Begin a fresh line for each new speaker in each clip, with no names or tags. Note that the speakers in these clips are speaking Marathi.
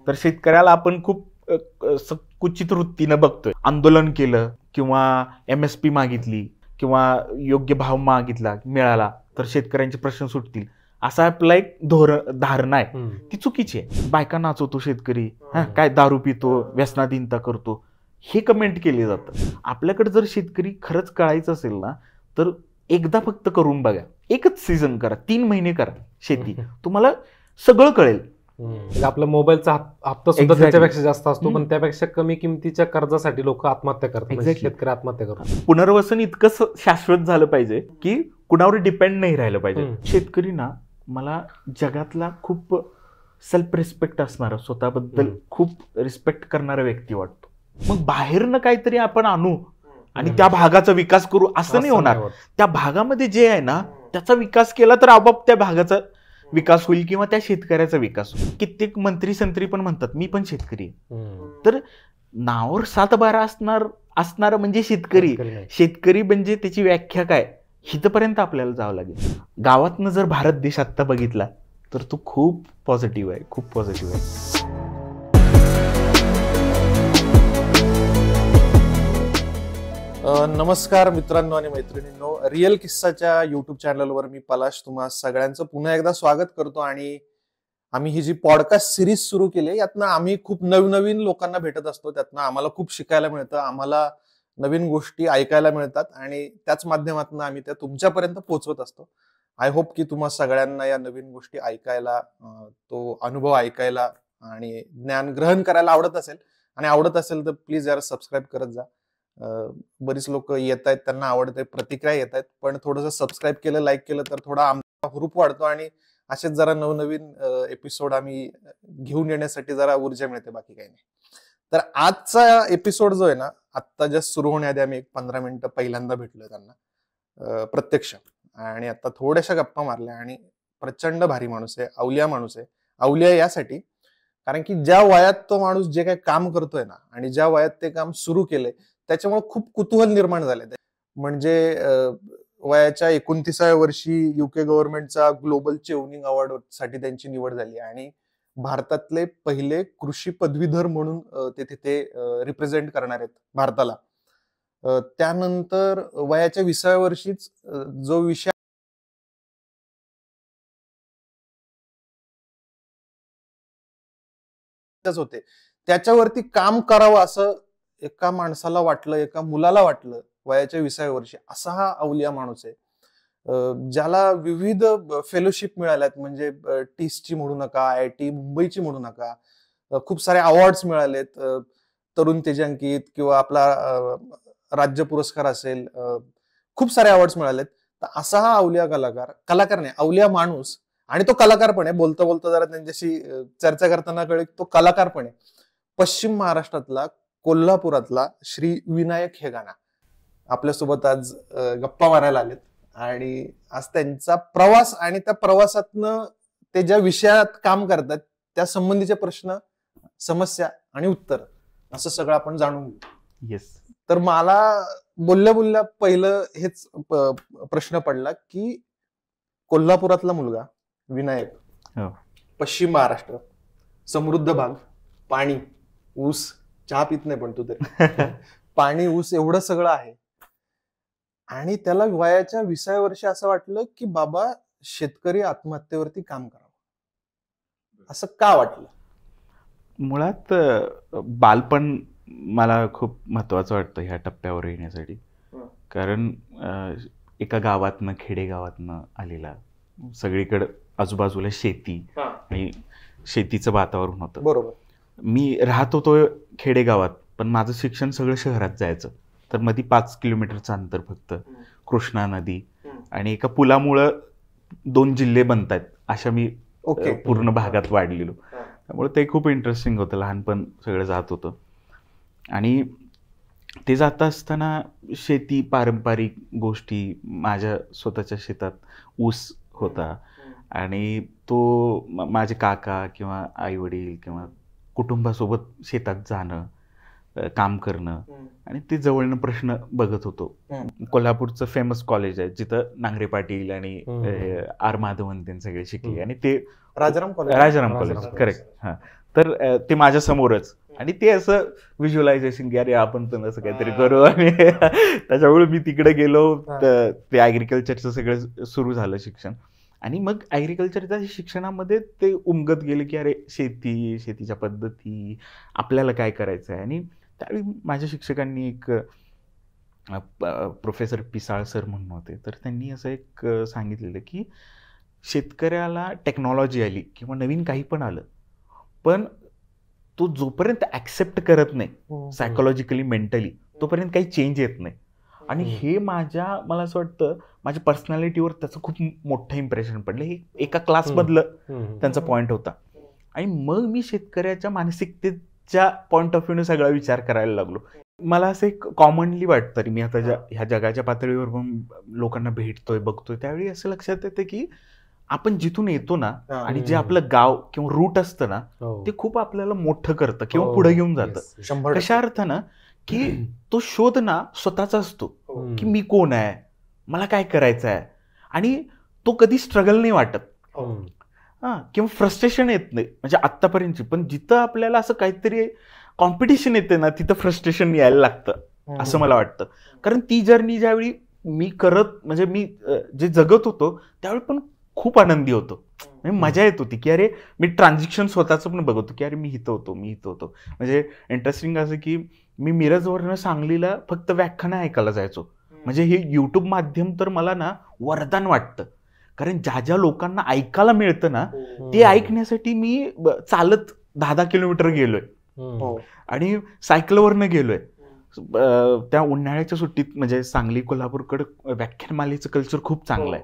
तर शेतकऱ्याला आपण खूप कुचित वृत्तीनं बघतोय. आंदोलन केलं किंवा MSP मागितली किंवा योग्य भाव मागितला, मिळाला तर शेतकऱ्यांचे प्रश्न सुटतील, असा आपला एक धारणा आहे, ती चुकीची आहे. बायका नाचवतो शेतकरी, काय दारू पितो, व्यसनाधीनता करतो, हे कमेंट केले जातं. आपल्याकडे जर शेतकरी खरंच कळायचं असेल ना, तर एकदा फक्त करून बघा. एकच सीझन करा, 3 महिने करा शेती, तुम्हाला सगळं कळेल.
आपला मोबाईलचा हप्ता सुद्धा त्याच्यापेक्षा जास्त असतो, पण त्यापेक्षा कमी किमतीच्या कर्जासाठी लोक आत्महत्या करतात, शेतकरी आत्महत्या करतात.
पुनर्वसन इतकं शाश्वत झालं पाहिजे की कुणावर डिपेंड नाही राहिलं पाहिजे. शेतकरी ना, मला जगातला खूप सेल्फ रिस्पेक्ट असणारा, स्वतःबद्दल खूप रिस्पेक्ट करणारा व्यक्ती वाटतो. मग बाहेरनं काहीतरी आपण आणू आणि त्या भागाचा विकास करू असं नाही होणार. त्या भागामध्ये जे आहे ना, त्याचा विकास केला तर आपोआप त्या भागाचा विकास होईल किंवा त्या शेतकऱ्याचा विकास होईल. कित्येक मंत्री संत्री पण म्हणतात मी पण शेतकरी आहे. तर नावावर 7-12 असणार म्हणजे शेतकरी. शेतकरी म्हणजे त्याची व्याख्या काय, हितपर्यंत आपल्याला जावं लागेल. गावातनं जर भारत देश आत्ता बघितला तर तो खूप पॉझिटिव्ह आहे, खूप पॉझिटिव्ह आहे.
नमस्कार मित्रांनो आणि मैत्रिणींनो, रिअल किस्साच्या युट्यूब चॅनलवर मी पलाश तुम्हा सगळ्यांचं पुन्हा एकदा स्वागत करतो. आणि आम्ही ही जी पॉडकास्ट सिरीज सुरू केली, यातनं आम्ही खूप नवनवीन लोकांना भेटत असतो. त्यातनं आम्हाला खूप शिकायला मिळतं, आम्हाला नवीन गोष्टी ऐकायला मिळतात आणि त्याच माध्यमातून आम्ही त्या तुमच्यापर्यंत पोहोचवत असतो. आय होप की तुम्हा सगळ्यांना या नवीन गोष्टी ऐकायला, तो अनुभव ऐकायला आणि ज्ञान ग्रहण करायला आवडत असेल. आणि आवडत असेल तर प्लीज जरा सबस्क्राईब करत जा. बरीच लोक येत आहेत, त्यांना आवडते, प्रतिक्रिया येत आहेत, पण थोडंसं सबस्क्राईब केलं, लाईक केलं तर थोडा आमचा हुरूप वाढतो आणि असेच जरा नवनवीन एपिसोड आम्ही घेऊन येण्यासाठी जरा ऊर्जा मिळते, बाकी काही नाही. तर आजचा एपिसोड जो आहे ना, आत्ता जस्ट सुरू होण्याआधी आम्ही 15 मिनिटं पहिल्यांदा भेटलोय त्यांना प्रत्यक्ष, आणि आता थोड्याशा गप्पा मारल्या. आणि प्रचंड भारी माणूस आहे, अवलिया माणूस आहे. अवलिया यासाठी कारण की ज्या वयात तो माणूस जे काही काम करतोय ना, आणि ज्या वयात ते काम सुरू केलंय, त्याच्यामुळे खूप कुतूहल निर्माण झाले. म्हणजे वयाच्या 29व्या वर्षी UK गव्हर्नमेंटचा ग्लोबल चेवनिंग अवॉर्ड साठी त्यांची निवड झाली आणि भारतातले पहिले कृषी पदवीधर म्हणून ते तिथे रिप्रेझेंट करणार आहेत भारताला. त्यानंतर वयाच्या 20व्या वर्षीच जो विषय होते त्याच्यावरती काम करावं असं एका माणसाला वाटलं, एका मुलाला वाटलं वयाच्या 20व्या वर्षी. असा हा अवलिया माणूस आहे, ज्याला विविध फेलोशिप मिळाल्यात. म्हणजे टीसची म्हणू नका, IIT मुंबईची म्हणू नका, खूप सारे अवॉर्ड्स मिळालेत. तरुण तेजांकित किंवा आपला राज्य पुरस्कार असेल, खूप सारे अवॉर्ड्स मिळालेत. तर असा हा अवलिया कलाकार नाही, अवलिया माणूस. आणि तो कलाकार पण आहे. बोलता बोलता जरा त्यांच्याशी चर्चा करताना कळलं तो कलाकार पण आहे. पश्चिम महाराष्ट्रातला, कोल्हापुरातला श्री विनायक हेगाणा आपल्यासोबत आज गप्पा मारायला आलेत. आणि आज त्यांचा प्रवास आणि त्या प्रवासातनं ते ज्या विषयात काम करतात त्या संबंधीचे प्रश्न, समस्या आणि उत्तर असं सगळं आपण जाणून घेऊ.
येस.
तर मला बोलल्या बोलल्या पहिलं हेच प्रश्न पडला की कोल्हापुरातला मुलगा विनायक, पश्चिम महाराष्ट्र, समृद्ध भाग, पाणी, ऊस, चहा पित नाही पण तू तरी पाणी, ऊस एवढं सगळं आहे, आणि त्याला वयाच्या 20व्या वर्षी असं वाटलं की बाबा शेतकरी आत्महत्येवरती काम करावं. असं का वाटलं?
मुळात बालपण मला खूप महत्वाचं वाटतं ह्या टप्प्यावर येण्यासाठी. कारण एका गावातनं, खेडेगावातनं आलेला, सगळीकडे आजूबाजूला शेती आणि शेतीचं वातावरण होतं.
बरोबर.
मी राहत होतो खेडेगावात, पण माझं शिक्षण सगळं शहरात जायचं. तर मध्ये 5 किलोमीटरचं अंतर फक्त, कृष्णा नदी, आणि एका पुलामुळं 2 जिल्हे बनतायत अशा मी पूर्ण भागात वाढलेलो. त्यामुळे ते खूप इंटरेस्टिंग होतं. लहानपण सगळं जात होतं. आणि ते जात असताना शेती, पारंपरिक गोष्टी, माझ्या स्वतःच्या शेतात ऊस होता आणि तो माझे काका किंवा आई वडील किंवा कुटुंबासोबत शेतात जाणं, काम करणं, आणि ते जवळनं प्रश्न बघत होतो. कोल्हापूरचं फेमस कॉलेज आहे जिथं नांगरे पाटील आणि R. माधवन त्यांनी सगळे शिकले, आणि ते राजाराम कॉलेज, करेक्ट. हां, तर ते माझ्या समोरच, आणि ते असं व्हिज्युअलायझेशन की अरे आपण पण असं काहीतरी करू, आणि त्याच्यामुळे मी तिकडे गेलो. तर ते ऍग्रिकल्चरचं सगळं सुरू झालं शिक्षण, आणि मग ऍग्रिकल्चरच्या शिक्षणामध्ये ते उमगत गेले की अरे शेती, शेतीच्या पद्धती, आपल्याला काय करायचं आहे. आणि त्यावेळी माझ्या शिक्षकांनी एक प्रोफेसर पिसाळ सर म्हणून होते, तर त्यांनी असं एक सांगितलेलं की शेतकऱ्याला टेक्नॉलॉजी आली किंवा नवीन काही पण आलं, पण तो जोपर्यंत ऍक्सेप्ट करत नाही सायकोलॉजिकली, मेंटली, तोपर्यंत काही चेंज येत नाही. आणि हे मला असं वाटतं माझ्या पर्सनॅलिटीवर त्याचं खूप मोठं इम्प्रेशन पडलं. हे एका क्लासमधलं त्यांचा पॉईंट होता. आणि मग मी शेतकऱ्याच्या मानसिकतेच्या पॉईंट ऑफ व्ह्यूने सगळा विचार करायला लागलो. मला असं एक कॉमनली वाटतं, मी आता ह्या जगाच्या पातळीवर पण लोकांना भेटतोय, बघतोय, त्यावेळी असं लक्षात येतं की आपण जिथून येतो ना, आणि जे आपलं गाव किंवा रूट असतं ना, ते खूप आपल्याला मोठं करतं किंवा पुढे घेऊन जातं. कशा अर्थानं की तो शोध ना स्वतःचा असतो की मी कोण आहे, मला काय करायचं आहे, आणि तो कधी स्ट्रगल नाही वाटत किंवा फ्रस्ट्रेशन येत नाही. म्हणजे आत्तापर्यंतची, पण जिथं आपल्याला असं काहीतरी कॉम्पिटिशन येते ना, तिथं फ्रस्ट्रेशन यायला लागतं असं मला वाटतं. कारण ती जर्नी ज्यावेळी मी म्हणजे मी जे जगत होतो त्यावेळी पण खूप आनंदी होतो, म्हणजे मजा येत होती की अरे मी ट्रान्झॅक्शन स्वतःचं पण बघतो की अरे मी इथं होतो. म्हणजे इंटरेस्टिंग असं की मी मिरजवरनं सांगलीला फक्त व्याख्यानं ऐकायला जायचो. म्हणजे हे युट्यूब माध्यम तर मला ना वरदान वाटतं, कारण ज्या लोकांना ऐकायला मिळतं ना, ते ऐकण्यासाठी मी चालत 10 किलोमीटर गेलोय, आणि सायकलवरनं गेलोय. त्या उन्हाळ्याच्या सुट्टीत, म्हणजे सांगली कोल्हापूरकडे व्याख्यानमालेचं कल्चर खूप चांगलं आहे,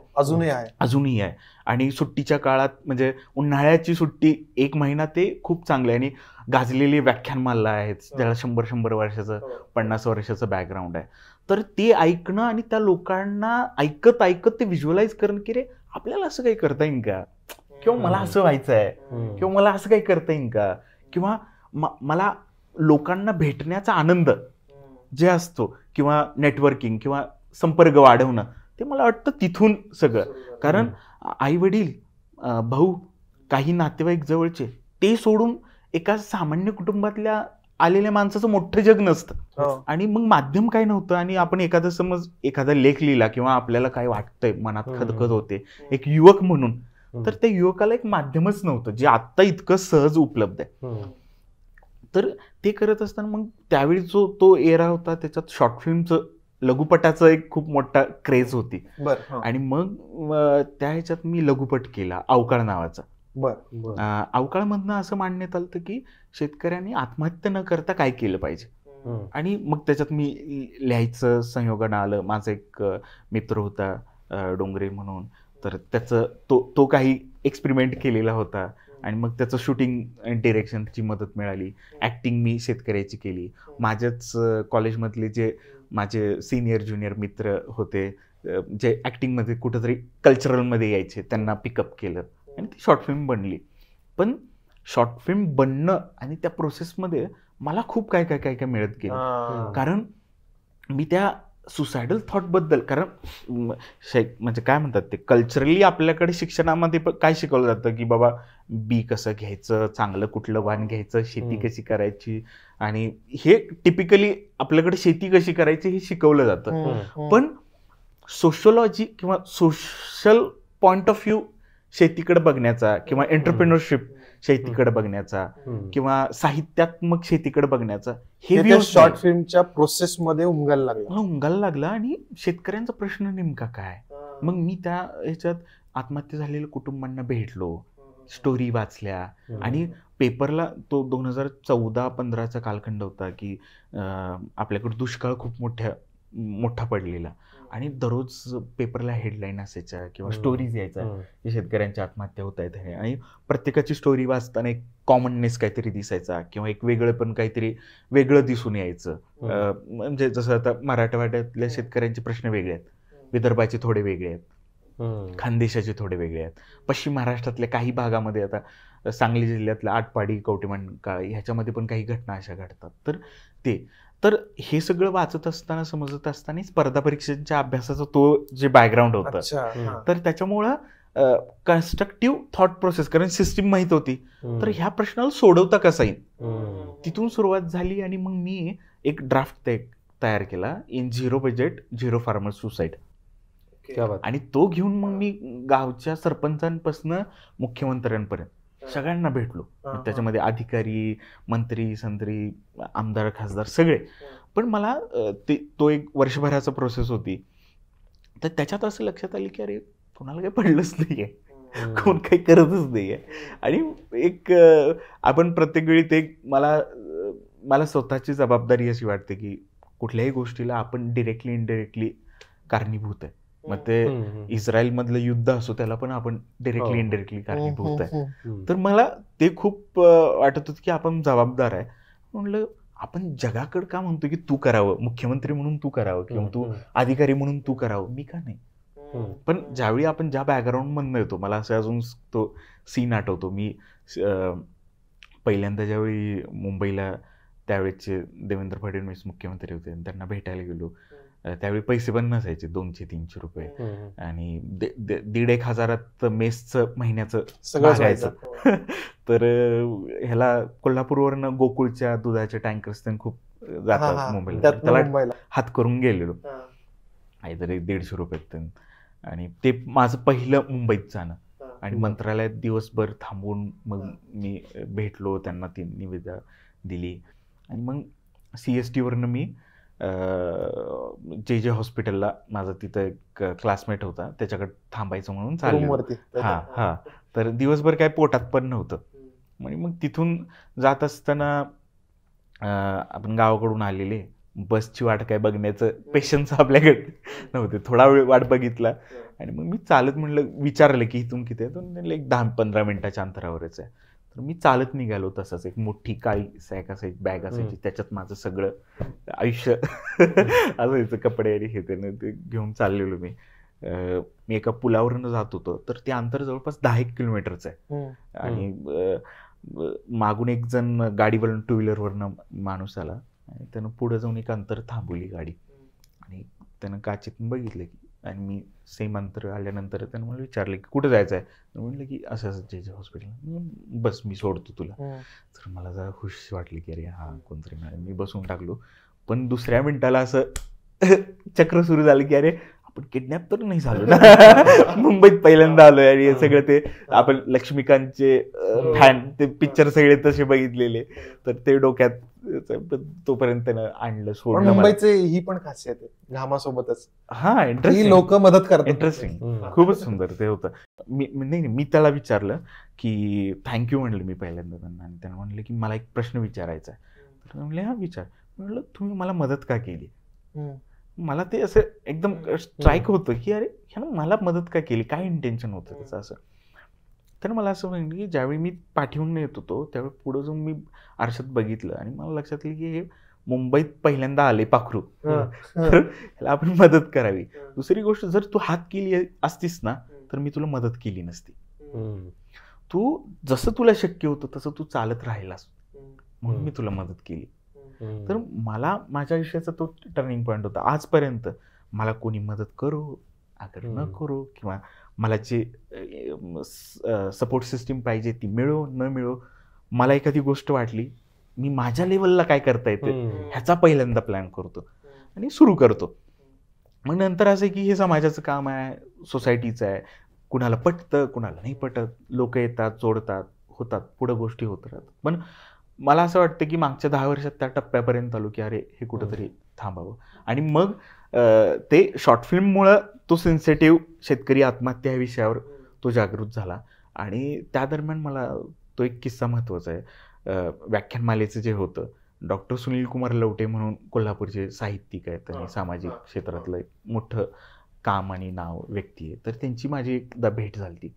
अजूनही आहे. आणि सुट्टीच्या काळात, म्हणजे उन्हाळ्याची सुट्टी 1 महिना, ते खूप चांगलं आहे. आणि गाजलेली व्याख्यानमाला आहेत, ज्याला 100 वर्षाचं 50 वर्षाचं बॅकग्राऊंड आहे. तर ते ऐकणं आणि त्या लोकांना ऐकत ते व्हिज्युअलाइज करणं की रे आपल्याला असं काही करता येईल का, किंवा मला असं व्हायचं आहे, किंवा मला असं काही करता येईल का, किंवा मला लोकांना भेटण्याचा आनंद जे असतो, किंवा नेटवर्किंग किंवा संपर्क वाढवणं, ते मला वाटतं तिथून सगळं. कारण आई वडील, भाऊ, काही नातेवाईक जवळचे, ते सोडून एका सामान्य कुटुंबातल्या आलेल्या माणसाचं मोठं जग नसतं. आणि मग माध्यम काय नव्हतं, आणि आपण एखादा लेख लिहिला किंवा आपल्याला काय वाटतंय, मनात खदखद होते एक युवक म्हणून, तर त्या युवकाला एक माध्यमच नव्हतं जे आत्ता इतकं सहज उपलब्ध आहे. तर ते करत असताना मग त्यावेळी जो तो एरा होता, त्याच्यात शॉर्ट फिल्मचं, लघुपटाचं एक खूप मोठा क्रेज होती. आणि मग त्या ह्याच्यात मी लघुपट केला अवकाळ नावाचा. अवकाळमधनं असं मांडण्यात आलं की शेतकऱ्यांनी आत्महत्या न करता काय केलं पाहिजे. आणि मग त्याच्यात मी लिहायचं संयोजन आलं. माझा एक मित्र होता डोंगरे म्हणून, तर त्याचं तो काही एक्सपेरिमेंट केलेला होता, आणि मग त्याचं शूटिंग डिरेक्शनची मदत मिळाली. ऍक्टिंग मी शेतकऱ्याची केली. माझ्याच कॉलेजमधले जे माझे सिनियर ज्युनियर मित्र होते, जे ऍक्टिंगमध्ये कुठंतरी कल्चरलमध्ये यायचे, त्यांना पिकअप केलं, आणि ती शॉर्ट फिल्म बनली. पण शॉर्ट फिल्म बनणं आणि त्या प्रोसेसमध्ये मला खूप काय काय काय काय मिळत गेलं. कारण मी त्या सुसायडल थॉटबद्दल, कारण म्हणजे काय म्हणतात ते, कल्चरली आपल्याकडे शिक्षणामध्ये काय शिकवलं जातं की बाबा बी कसं घ्यायचं, चांगलं कुठलं वाण घ्यायचं, शेती कशी करायची, आणि हे टिपिकली आपल्याकडे शेती कशी करायची हे शिकवलं जातं. पण सोशोलॉजी किंवा सोशल पॉइंट ऑफ व्ह्यू शेतीकडे बघण्याचा, किंवा एंटरप्रेन्योरशिप शेतीकडे बघण्याचा, किंवा साहित्यात्मक शेतीकडे बघण्याचा, हे
शॉर्ट फिल्मच्या प्रोसेसमध्ये उमगायला
लागला. आणि शेतकऱ्यांचा प्रश्न नेमका काय. मग मी त्या ह्याच्यात आत्महत्या झालेल्या कुटुंबांना भेटलो, स्टोरी वाचल्या, आणि पेपरला तो 2014-15चा कालखंड होता की आपल्याकडे दुष्काळ खूप मोठा पडलेला, आणि दररोज पेपरला हेडलाईन असायच्या किंवा स्टोरीज यायच्या की शेतकऱ्यांच्या आत्महत्या होत आहेत. आणि प्रत्येकाची स्टोरी वाचताना एक कॉमननेस काहीतरी दिसायचा, किंवा एक वेगळेपण काहीतरी वेगळं दिसून यायचं. म्हणजे जसं आता मराठवाड्यातल्या शेतकऱ्यांचे प्रश्न वेगळे आहेत, विदर्भाचे थोडे वेगळे आहेत, खानदेशाचे थोडे वेगळे आहेत, पश्चिम महाराष्ट्रातल्या काही भागामध्ये, आता सांगली जिल्ह्यातल्या आटपाडी, कवटेमंकाळ ह्याच्यामध्ये पण काही घटना अशा घडतात. तर हे सगळं वाचत असताना, समजत असताना स्पर्धा परीक्षांच्या अभ्यासाचा तो जे बॅकग्राऊंड होतं, तर त्याच्यामुळं कन्स्ट्रक्टिव्ह थॉट प्रोसेस, कारण सिस्टीम माहित होती, तर ह्या प्रश्नाला सोडवता कसा येईल तिथून सुरुवात झाली. आणि मग मी एक ड्राफ्ट तयार केला, in zero budget zero farmer suicide. आणि तो घेऊन मग मी गावच्या सरपंचांपासून मुख्यमंत्र्यांपर्यंत सगळ्यांना भेटलो. त्याच्यामध्ये अधिकारी, मंत्री, संत्री, आमदार, खासदार सगळे. पण मला तो एक वर्षभराचा प्रोसेस होती. तर त्याच्यात असं लक्षात आलं की अरे कोणाला काही पडलंच नाहीये, कोण काही करतच नाहीये. आणि एक आपण प्रत्येक वेळी ते मला स्वतःची जबाबदारी अशी वाटते की कुठल्याही गोष्टीला आपण डिरेक्टली इनडिरेक्टली कारणीभूत आहे. मग ते इस्रायल मधलं युद्ध असो, त्याला पण आपण डिरेक्टली इनडिरेक्टली कारणीभूत आहे. तर मला ते खूप वाटत होतं की आपण जबाबदार आहे. म्हणलं आपण जगाकडे का म्हणतो की तू करावं, मुख्यमंत्री म्हणून तू करावं किंवा तू अधिकारी म्हणून तू करावं, मी का नाही. पण ज्यावेळी आपण ज्या बॅकग्राऊंड मधनं येतो, मला असं अजून तो सीन आठवतो. मी पहिल्यांदा ज्यावेळी मुंबईला त्यावेळेचे देवेंद्र फडणवीस मुख्यमंत्री होते, त्यांना भेटायला गेलो. त्यावेळी पैसे पण नसायचे, 200-300 रुपये. आणि 1,500 मेसचं महिन्याचं मागायचं. तर ह्याला कोल्हापूरवरनं गोकुळच्या दुधाच्या टँकर्स खूप जातात मुंबईला, त्याला हात करून गेलेलो काहीतरी 150 रुपये. आणि ते माझं पहिलं मुंबईत जाणं. आणि मंत्रालयात दिवसभर थांबून मग मी भेटलो, त्यांना ती निवेदन दिली. आणि मग CST वरनं मी जे हॉस्पिटलला, माझा तिथं एक क्लासमेट होता, त्याच्याकडे थांबायचं म्हणून चाललं. हा तर दिवसभर काय पोटात पण नव्हतं. म्हणजे मग तिथून जात असताना आपण गावाकडून आलेले, बसची वाट काय बघण्याचं पेशन्स आपल्याकडे नव्हते. थोडा वेळ वाट बघितला आणि मग मी चालत म्हणलं, विचारलं की इथून किती आहे, तर एक 10-15 मिनिटाच्या अंतरावरच आहे. तर मी चालत निघालो. तसंच एक मोठी काळी सॅक असायची, बॅग असायची, त्याच्यात माझं सगळं आयुष्य असायचं, कपडे आणि हे ते घेऊन चाललेलो मी. मी एका पुलावरनं जात होतो, तर ते अंतर जवळपास 10 किलोमीटरचं आहे. आणि मागून एक जण गाडीवरून 2 व्हीलरवरनं माणूस आला आणि त्यानं पुढे जाऊन एक अंतर थांबवली गाडी. आणि त्यानं काचेतून बघितलं की, आणि मी सेम अंतर आल्यानंतर त्यानं मला विचारलं की कुठं जायचं आहे. म्हटलं की असं असं जे हॉस्पिटल, बस मी सोडतो तुला. तर मला जरा खुश वाटली की अरे हा कोणतरी मिळालं. मी बसून टाकलो. पण दुसऱ्या मिनिटाला असं चक्र सुरू झालं की अरे आपण किडनॅप तर नाही झालो ना. मुंबईत पहिल्यांदा आलोय आणि सगळं ते आपण लक्ष्मीकांतचे फॅन, ते पिक्चर सगळे तसे बघितलेले, तर ते डोक्यात तोपर्यंत त्यानं आणलं, सोडलं.
मुंबईचे ही पण खासियत आहे घामासोबतच.
हा, इंटरेस्टिंग,
लोक मदत करतात.
इंटरेस्टिंग, खूपच सुंदर ते होतं. मी त्याला विचारलं की थँक्यू म्हणलं मी पहिल्यांदा त्यांना. आणि त्यानं म्हणलं की मला एक प्रश्न विचारायचा आहे. तर म्हणले हा विचार. म्हणलं तुम्ही मला मदत का केली. मला ते असं एकदम स्ट्राईक होतं की अरे ह्यानं मला मदत का केली, काय इंटेन्शन होतं त्याचं असं. तर मला असं म्हणलं की ज्यावेळी मी पाठीहून येत होतो त्यावेळी पुढे जाऊन मी आरशात बघितलं आणि मला लक्षात आलं की हे मुंबईत पहिल्यांदा आले पाखरू, तर ह्याला आपण मदत करावी. दुसरी गोष्ट, जर तू हात केली असतीस ना तर मी तुला मदत केली नसती. तू जसं तुला शक्य होतं तसं तू चालत राहिलास म्हणून मी तुला मदत केली. तर मला माझ्या आयुष्याचा तो टर्निंग पॉईंट होता. आजपर्यंत मला कोणी मदत करो अगर न करो, किंवा मला जे सपोर्ट सिस्टीम पाहिजे ती मिळो न मिळो, मला एखादी गोष्ट वाटली, मी माझ्या लेवलला काय करता येते ह्याचा पहिल्यांदा प्लॅन करतो आणि सुरू करतो. मग नंतर असं की हे समाजाचं काम आहे, सोसायटीचं आहे, कुणाला पटतं कुणाला नाही पटत, लोक येतात, जोडतात, होतात, पुढं गोष्टी होत राहतात. पण मला असं वाटतं की मागच्या 10 वर्षात त्या टप्प्यापर्यंत आलो की अरे हे कुठंतरी थांबावं. आणि मग ते शॉर्ट फिल्ममुळं तो सेन्सिटिव्ह शेतकरी आत्महत्या या विषयावर तो जागृत झाला. आणि त्या दरम्यान मला तो एक किस्सा महत्त्वाचा आहे. व्याख्यानमालेचं जे होतं, डॉक्टर सुनील कुमार लवटे म्हणून कोल्हापूरचे साहित्यिक आहेत आणि सामाजिक क्षेत्रातलं एक मोठं काम आणि नाव व्यक्ती आहे. तर त्यांची माझी एकदा भेट झाली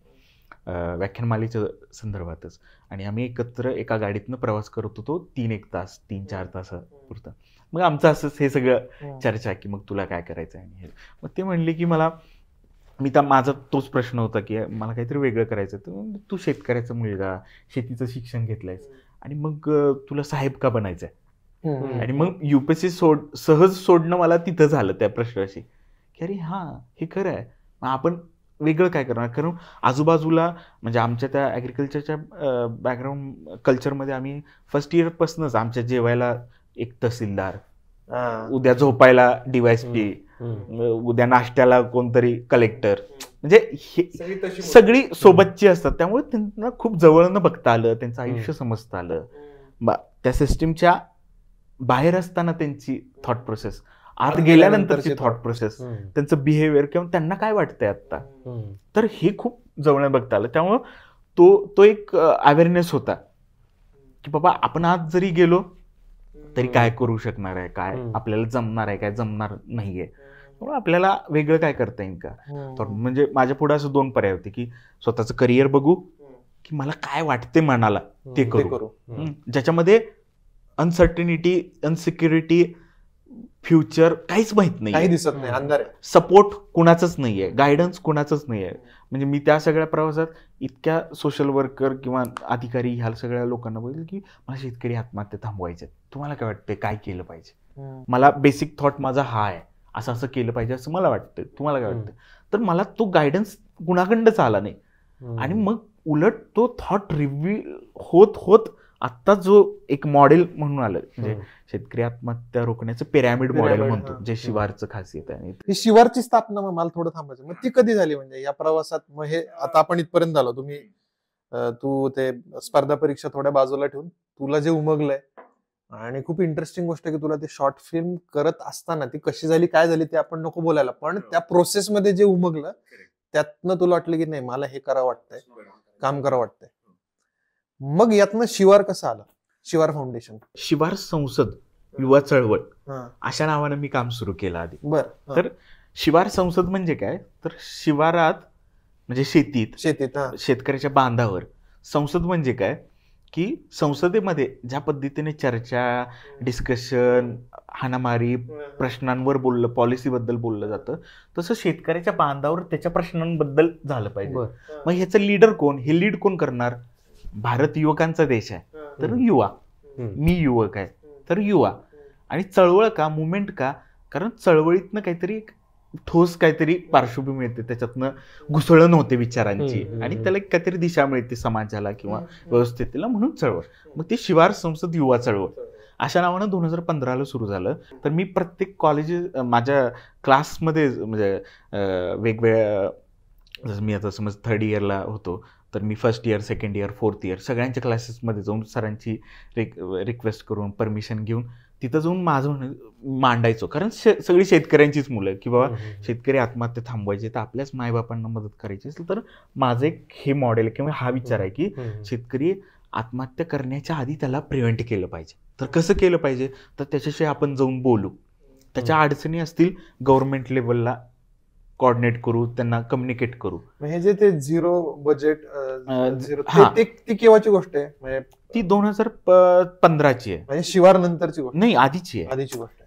व्याख्यानमालेच्या संदर्भातच. आणि आम्ही एकत्र एका गाडीतनं प्रवास करत होतो 3-4 तासापुरता. मग आमचं असंच हे सगळं चर्चा की मग तुला काय करायचं आहे. आणि मग ते म्हणले की माझा तोच प्रश्न होता की मला काहीतरी वेगळं करायचं. तर तू शेतकऱ्याचा मुलगा, शेतीचं शिक्षण घेतलंयस आणि मग तुला साहेब का बनायचं आहे. आणि मग UPSC सहज सोडणं मला तिथं झालं त्या प्रश्नाशी की अरे हां हे खरं आहे. मग आपण वेगळं काय करणार, कारण आजूबाजूला म्हणजे आमच्या त्या ॲग्रिकल्चरच्या बॅकग्राऊंड कल्चरमध्ये आम्ही फर्स्ट इयरपासूनच आमच्या जेवायला एक तहसीलदार, उद्या झोपायला DYSP, उद्या नाश्त्याला कोणतरी कलेक्टर, म्हणजे हे सगळी सोबतची असतात. त्यामुळे त्यांना खूप जवळनं बघता आलं, त्यांचं आयुष्य समजता आलं. त्या सिस्टीमच्या बाहेर असताना त्यांची थॉट प्रोसेस, आत गेल्यानंतरची थॉट प्रोसेस, त्यांचं बिहेवियर किंवा त्यांना काय वाटतंय आता, तर हे खूप जवळनं बघता आलं. त्यामुळं तो एक अवेअरनेस होता की बाबा आपण आज जरी गेलो तरी काय करू शकणार आहे, काय आपल्याला जमणार आहे, काय जमणार नाहीये, त्यामुळे आपल्याला वेगळं काय करता येईल का. तर म्हणजे माझ्या पुढे असं 2 पर्याय होते की स्वतःचं करिअर बघू की मला काय वाटते मनाला ते करू, ज्याच्यामध्ये अनसर्टिनिटी, अनसिक्युरिटी, फ्युचर काहीच माहित नाही,
काही दिसत नाही, अंधार आहे,
सपोर्ट कुणाचंच नाहीये, गायडन्स कुणाचंच नाहीये. म्हणजे मी त्या सगळ्या प्रवासात इतक्या सोशल वर्कर किंवा अधिकारी ह्या सगळ्या लोकांना बघितलं की मला शेतकरी आत्महत्या थांबवायचे, तुम्हाला काय वाटतंय, काय केलं पाहिजे, मला बेसिक थॉट माझा हा आहे, असं असं केलं पाहिजे असं मला वाटतं, तुम्हाला काय वाटतं. तर मला तो गायडन्स कुणाकडंच आला नाही. आणि मग उलट तो थॉट रिव्हील होत होत आत्ता जो एक मॉडेल म्हणून आलं, म्हणजे शेतकरी आत्महत्या रोखण्याचं पिरॅमिड मॉडेल म्हणतो, जे शिवारचं खासियत आहे.
ही शिवारची स्थापना, मग मला थोडं थांबायचं, मग ती कधी झाली म्हणजे या प्रवासात? मग हे आता आपण इथपर्यंत झालो, तू ते स्पर्धा परीक्षा थोड्या बाजूला ठेवून तुला जे उमगलंय, आणि खूप इंटरेस्टिंग गोष्ट आहे की तुला ते शॉर्ट फिल्म करत असताना ती कशी झाली, काय झाली ते आपण नको बोलायला, पण त्या प्रोसेसमध्ये जे उमगलं त्यातनं तुला वाटलं की नाही मला हे करावं वाटतंय, काम करावं वाटतंय. मग यातनं शिवार कसं आलं, शिवार फाउंडेशन?
शिवार संसद युवा चळवळ अशा नावानं मी काम सुरू केलं आधी. तर शिवार संसद म्हणजे काय, तर शिवारात म्हणजे शेतीत शेतकऱ्याच्या बांधावर संसद म्हणजे काय की संसदेमध्ये ज्या पद्धतीने चर्चा, डिस्कशन, हाणामारी, प्रश्नांवर बोललं, पॉलिसीबद्दल बोललं जातं, तसं शेतकऱ्याच्या बांधावर त्याच्या प्रश्नांबद्दल झालं पाहिजे. मग ह्याचं लीडर कोण, हे लीड कोण करणार? भारत युवकांचा देश आहे, तर युवा, मी युवक आहे तर युवा. आणि चळवळ का, मुवमेंट का, कारण चळवळीतनं काहीतरी ठोस काहीतरी पार्श्वभूमी येते, त्याच्यातनं घुसळण होते विचारांची, आणि त्याला काहीतरी दिशा मिळते समाजाला किंवा व्यवस्थेला, म्हणून चळवळ. मग ती शिवार संसद युवा चळवळ अशा नावानं 2015ला सुरू झालं. तर मी प्रत्येक कॉलेजेस, माझ्या क्लासमध्ये म्हणजे वेगवेगळ्या, जसं मी आता समज 3rd इयरला होतो तर मी 1st year, 2nd year, 4th year सगळ्यांच्या क्लासेसमध्ये जाऊन सरांची रिक्वेस्ट करून, परमिशन घेऊन तिथं जाऊन माझं मांडायचो. कारण सगळी शेतकऱ्यांचीच मुलं की बाबा शेतकरी आत्महत्या थांबवायचे, तर आपल्याच मायबापांना मदत करायची असेल तर माझं एक हे मॉडेल किंवा हा विचार आहे की शेतकरी आत्महत्या करण्याच्या आधी त्याला प्रिव्हेंट केलं पाहिजे. तर कसं केलं पाहिजे, तर त्याच्याशी आपण जाऊन बोलू, त्याच्या अडचणी असतील गव्हर्नमेंट लेवलला कोऑर्डिनेट करू, त्यांना कम्युनिकेट करू.
हे जे ते 0 बजेट ती केव्हाची गोष्ट आहे? म्हणजे
ती 2015ची आहे.
म्हणजे शिवार नंतरची गोष्ट
नाही, आधीची
गोष्ट.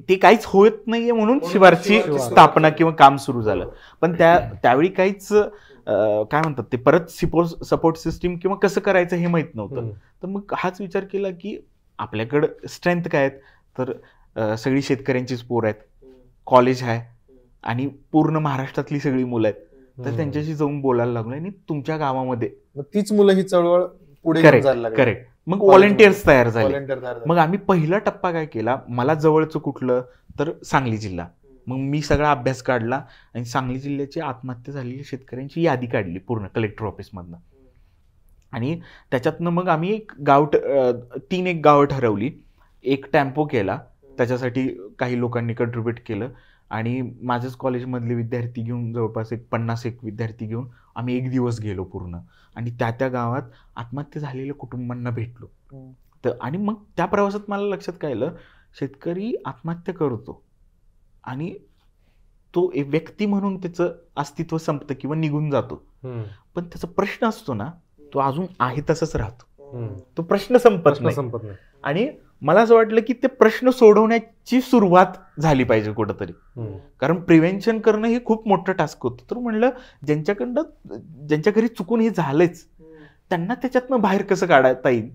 ते काहीच होत नाहीये म्हणून शिवारची स्थापना किंवा काम सुरू झालं. पण त्यावेळी काहीच काय म्हणतात ते परत सपोर्ट सिस्टीम किंवा कसं करायचं हे माहित नव्हतं. तर मग हाच विचार केला की आपल्याकडं स्ट्रेंथ काय आहेत, तर सगळी शेतकऱ्यांचीच पोर आहेत, कॉलेज आहे आणि पूर्ण महाराष्ट्रातली सगळी मुलं आहेत, तर त्यांच्याशी जाऊन बोलायला लागलो. आणि तुमच्या गावामध्ये
तीच मुलं ही चळवळ पुढे
करेक्ट मग व्हॉलंटियर्स तयार झाले. मग आम्ही पहिला टप्पा काय केला, मला जवळचं कुठलं, तर सांगली जिल्हा. मग मी सगळा अभ्यास काढला आणि सांगली जिल्ह्याची आत्महत्या झालेल्या शेतकऱ्यांची यादी काढली पूर्ण कलेक्टर ऑफिसमधनं. आणि त्याच्यातनं मग आम्ही 3 गावं ठरवली, एक टेम्पो केला, त्याच्यासाठी काही लोकांनी कंट्रीब्यूट केलं. आणि माझ्याच कॉलेजमधले विद्यार्थी घेऊन, जवळपास 50 विद्यार्थी घेऊन आम्ही 1 दिवस गेलो पूर्ण, आणि त्या गावात आत्महत्या झालेल्या कुटुंबांना भेटलो. तर आणि मग त्या प्रवासात मला लक्षात काय आलं, शेतकरी आत्महत्या करतो आणि तो एक व्यक्ती म्हणून त्याचं अस्तित्व संपतं किंवा निघून जातो, पण त्याचा प्रश्न असतो ना, तो अजून आहे तसंच राहतो, तो प्रश्न संपत नाही. आणि मला असं वाटलं की ते प्रश्न सोडवण्याची सुरुवात झाली पाहिजे कुठंतरी, कारण प्रिव्हेन्शन करणं हे खूप मोठं टास्क होतं. तर म्हणलं ज्यांच्या घरी चुकून हे झालंच, त्यांना त्याच्यातनं बाहेर कसं काढता येईल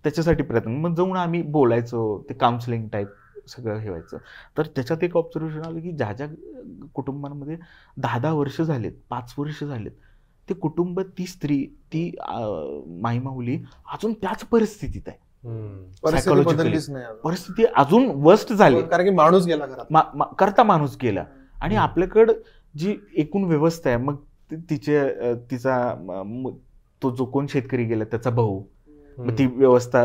त्याच्यासाठी प्रयत्न. मग जाऊन आम्ही बोलायचो, ते काउन्सिलिंग टाईप सगळं हे व्हायचं. तर त्याच्यात एक ऑब्झर्वेशन आलं की ज्या ज्या कुटुंबांमध्ये 10-10 वर्ष झालेत, 5 वर्ष झालेत, ते कुटुंब, ती स्त्री, ती माईमाऊली अजून त्याच परिस्थितीत आहे.
परिस्थिती बदललीच नाही,
परिस्थिती अजून वर्स्ट झाली,
कारण की माणूस गेला घरात,
करता माणूस गेला. आणि आपल्याकडं जी एकूण व्यवस्था आहे, मग तिचा तो जो कोण शेतकरी गेला त्याचा भाऊ, मग ती व्यवस्था,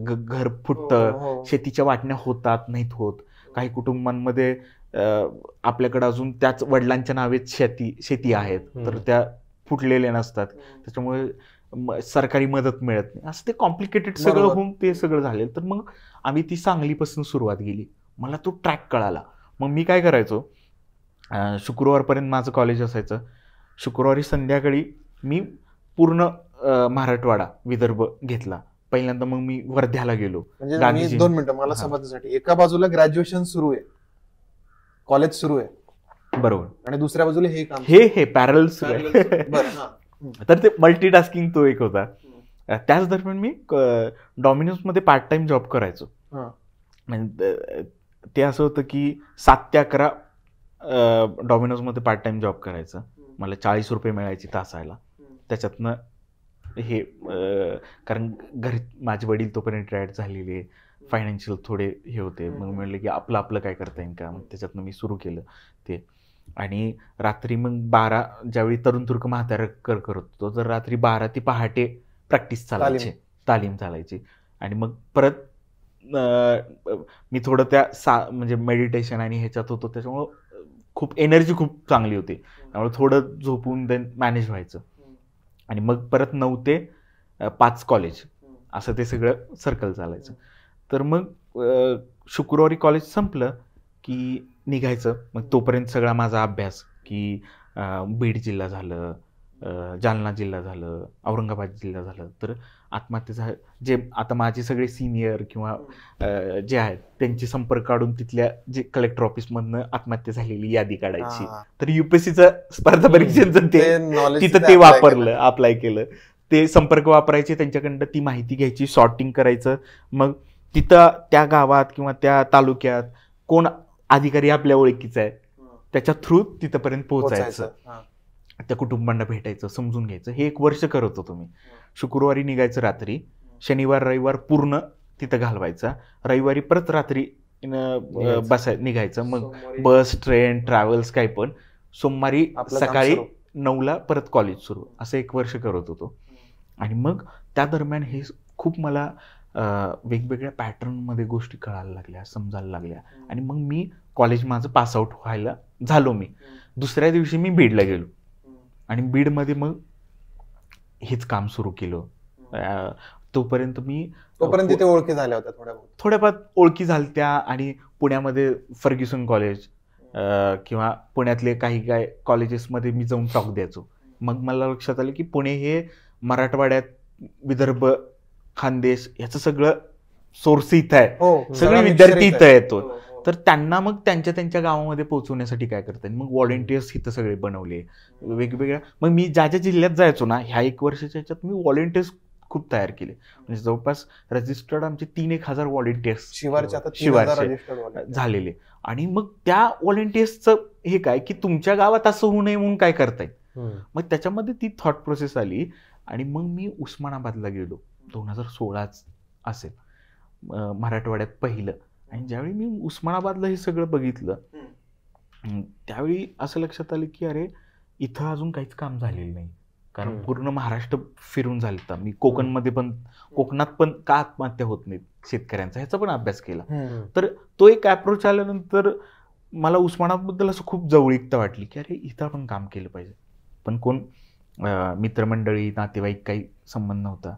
घर फुटतं, शेतीच्या वाटण्या होतात नाहीत होत. काही कुटुंबांमध्ये आपल्याकडे अजून त्याच वडिलांच्या नावेत शेती आहेत, तर त्या फुटलेल्या नसतात, त्याच्यामुळे सरकारी मदत मिळत नाही. असं ते कॉम्प्लिकेटेड सगळं होऊन ते सगळं झालेलं. तर मग आम्ही ती सांगलीपासून सुरुवात केली. मला तो ट्रॅक कळाला. मग मी काय करायचो, शुक्रवारपर्यंत माझं कॉलेज असायचं. शुक्रवारी संध्याकाळी मी पूर्ण मराठवाडा, विदर्भ घेतला. पहिल्यांदा मग मी वर्ध्याला गेलो.
म्हणजे 2 मिनिटं मला समजण्यासाठी, एका बाजूला ग्रॅज्युएशन सुरू आहे, कॉलेज सुरू आहे, बरोबर, आणि दुसऱ्या बाजूला हे काम,
हे पॅरल सुरू आहे. तर ते मल्टीटास्किंग तो एक होता. त्याच दरम्यान मी डॉमिनोजमध्ये पार्ट टाइम जॉब करायचो. म्हणजे ते असं होतं की 7 ते 11 डॉमिनोजमध्ये पार्ट टाइम जॉब करायचं. मला 40 रुपये मिळायचे तासाला. त्याच्यातनं हे कारण घरी माझे वडील तोपर्यंत रिटायर्ड झालेले, फायनान्शियल थोडे हे होते. मग म्हणलं की आपलं काय करता येईल का, मग त्याच्यातनं मी सुरू केलं ते. आणि रात्री मग 12, ज्यावेळी तरुण तुर्क म्हातारा करत होतो, तर रात्री 12 ते पहाटे प्रॅक्टिस चालायची, तालीम चालायची. आणि मग परत मी थोडं म्हणजे मेडिटेशन आणि ह्याच्यात होतो, त्याच्यामुळं खूप एनर्जी खूप चांगली होती, त्यामुळे थोडं झोपून देन मॅनेज व्हायचं. आणि मग परत 9 ते 5 कॉलेज, असं ते सगळं सर्कल चालायचं. तर मग शुक्रवारी कॉलेज संपलं की निघायचं. मग तोपर्यंत सगळा माझा अभ्यास, की बीड जिल्हा झालं, जालना जिल्हा झालं, औरंगाबाद जिल्हा झालं. तर आत्महत्येचा जे आता माझे सगळे सिनियर किंवा जे आहेत त्यांचे संपर्क काढून तिथल्या जे कलेक्टर ऑफिसमधनं आत्महत्या झालेली यादी काढायची. तर युपीएससीचं स्पर्धा परीक्षेचं तिथं ते वापरलं, अप्लाय केलं. ते संपर्क वापरायचे, त्यांच्याकडनं ती माहिती घ्यायची, सॉर्टिंग करायचं. मग तिथं त्या गावात किंवा त्या तालुक्यात कोण अधिकारी आपल्या ओळखीचा आहे, त्याच्या थ्रू तिथपर्यंत पोहोचायचं, त्या कुटुंबांना भेटायचं, समजून घ्यायचं. हे 1 वर्ष करत होतो मी. शुक्रवारी निघायचं रात्री, शनिवार रविवार पूर्ण तिथं घालवायचा, रविवारी परत रात्री निघायचं. मग बस, ट्रेन, ट्रॅव्हल्स काही पण. सोमवारी सकाळी 9ला परत कॉलेज सुरू. असं 1 वर्ष करत होतो. आणि मग त्या दरम्यान हे खूप मला वेगवेगळ्या पॅटर्नमध्ये गोष्टी कळायला लागल्या, समजायला लागल्या. आणि मग मी कॉलेज माझं पासआउट व्हायला झालो. मी दुसऱ्या दिवशी मी बीडला गेलो आणि बीडमध्ये मग हेच काम सुरू केलं. तोपर्यंत
तिथे ओळखी झाल्या होत्या,
थोड्याफार ओळखी झाल्या. आणि पुण्यामध्ये फर्ग्युसन कॉलेज किंवा पुण्यातले काही कॉलेजेसमध्ये मी जाऊन टॉक द्यायचो. मग मला लक्षात आलं की पुणे हे मराठवाड्यात, विदर्भ, खानदेश याचं सगळं सोर्स इथं आहे, सगळे विद्यार्थी इथं येतो. तर त्यांना मग त्यांच्या गावामध्ये पोहोचवण्यासाठी काय करतात, मग व्हॉलेंटियर्स इथं सगळे बनवले वेगवेगळ्या. मग मी ज्या जिल्ह्यात जायचो ना, ह्या 1 वर्षाच्या ह्याच्यात मी व्हॉलेंटियर्स खूप तयार केले. म्हणजे जवळपास रजिस्टर्ड आमचे 3-1 व्हॉलेंटियर्स शिवारचे झालेले. आणि मग त्या व्हॉलेंटियर्सचं हे काय की तुमच्या गावात असं होऊ नये म्हणून काय करताय. मग त्याच्यामध्ये ती थॉट प्रोसेस आली. आणि मग मी उस्मानाबादला गेलो, 2016 असेल, मराठवाड्यात पहिलं. आणि ज्यावेळी मी उस्मानाबादला हे सगळं बघितलं, त्यावेळी असं लक्षात आलं की अरे इथं अजून काहीच काम झालेलं नाही. कारण पूर्ण महाराष्ट्र फिरून झालं. मी कोकणात पण का आत्महत्या होत नाहीत शेतकऱ्यांचा, ह्याचा पण अभ्यास केला. तर तो एक अप्रोच आल्यानंतर मला उस्मानाबादबद्दल असं खूप जवळीकता वाटली की अरे इथं आपण काम केलं पाहिजे. पण कोण मित्रमंडळी, नातेवाईक काही संबंध नव्हता,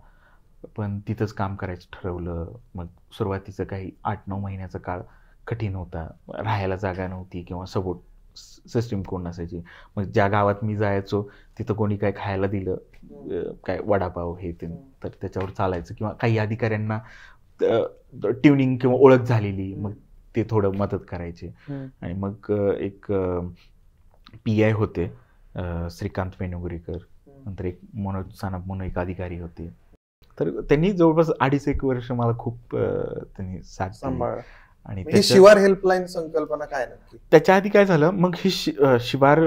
पण तिथंच काम करायचं ठरवलं. मग सुरुवातीचं काही 8-9 महिन्याचा काळ कठीण होता. राहायला जागा नव्हती किंवा सपोर्ट सिस्टीम कोण नसायची. मग ज्या गावात मी जायचो तिथं कोणी काय खायला दिलं, काय वडापाव हे ते, तर त्याच्यावर चालायचं. किंवा काही अधिकाऱ्यांना ट्युनिंग किंवा ओळख झालेली, मग ते थोडं मदत करायचे. आणि मग एक PI होते श्रीकांत वेणुगुरीकर, नंतर एक मनोज सानप म्हणून एक अधिकारी होते. तर त्यांनी जवळपास 2.5-1 वर्ष मला खूप त्यांनी साथ दिली. आणि
शिवार हेल्पलाईन संकल्पना काय नक्की?
त्याच्या आधी काय झालं, मग ही शिवार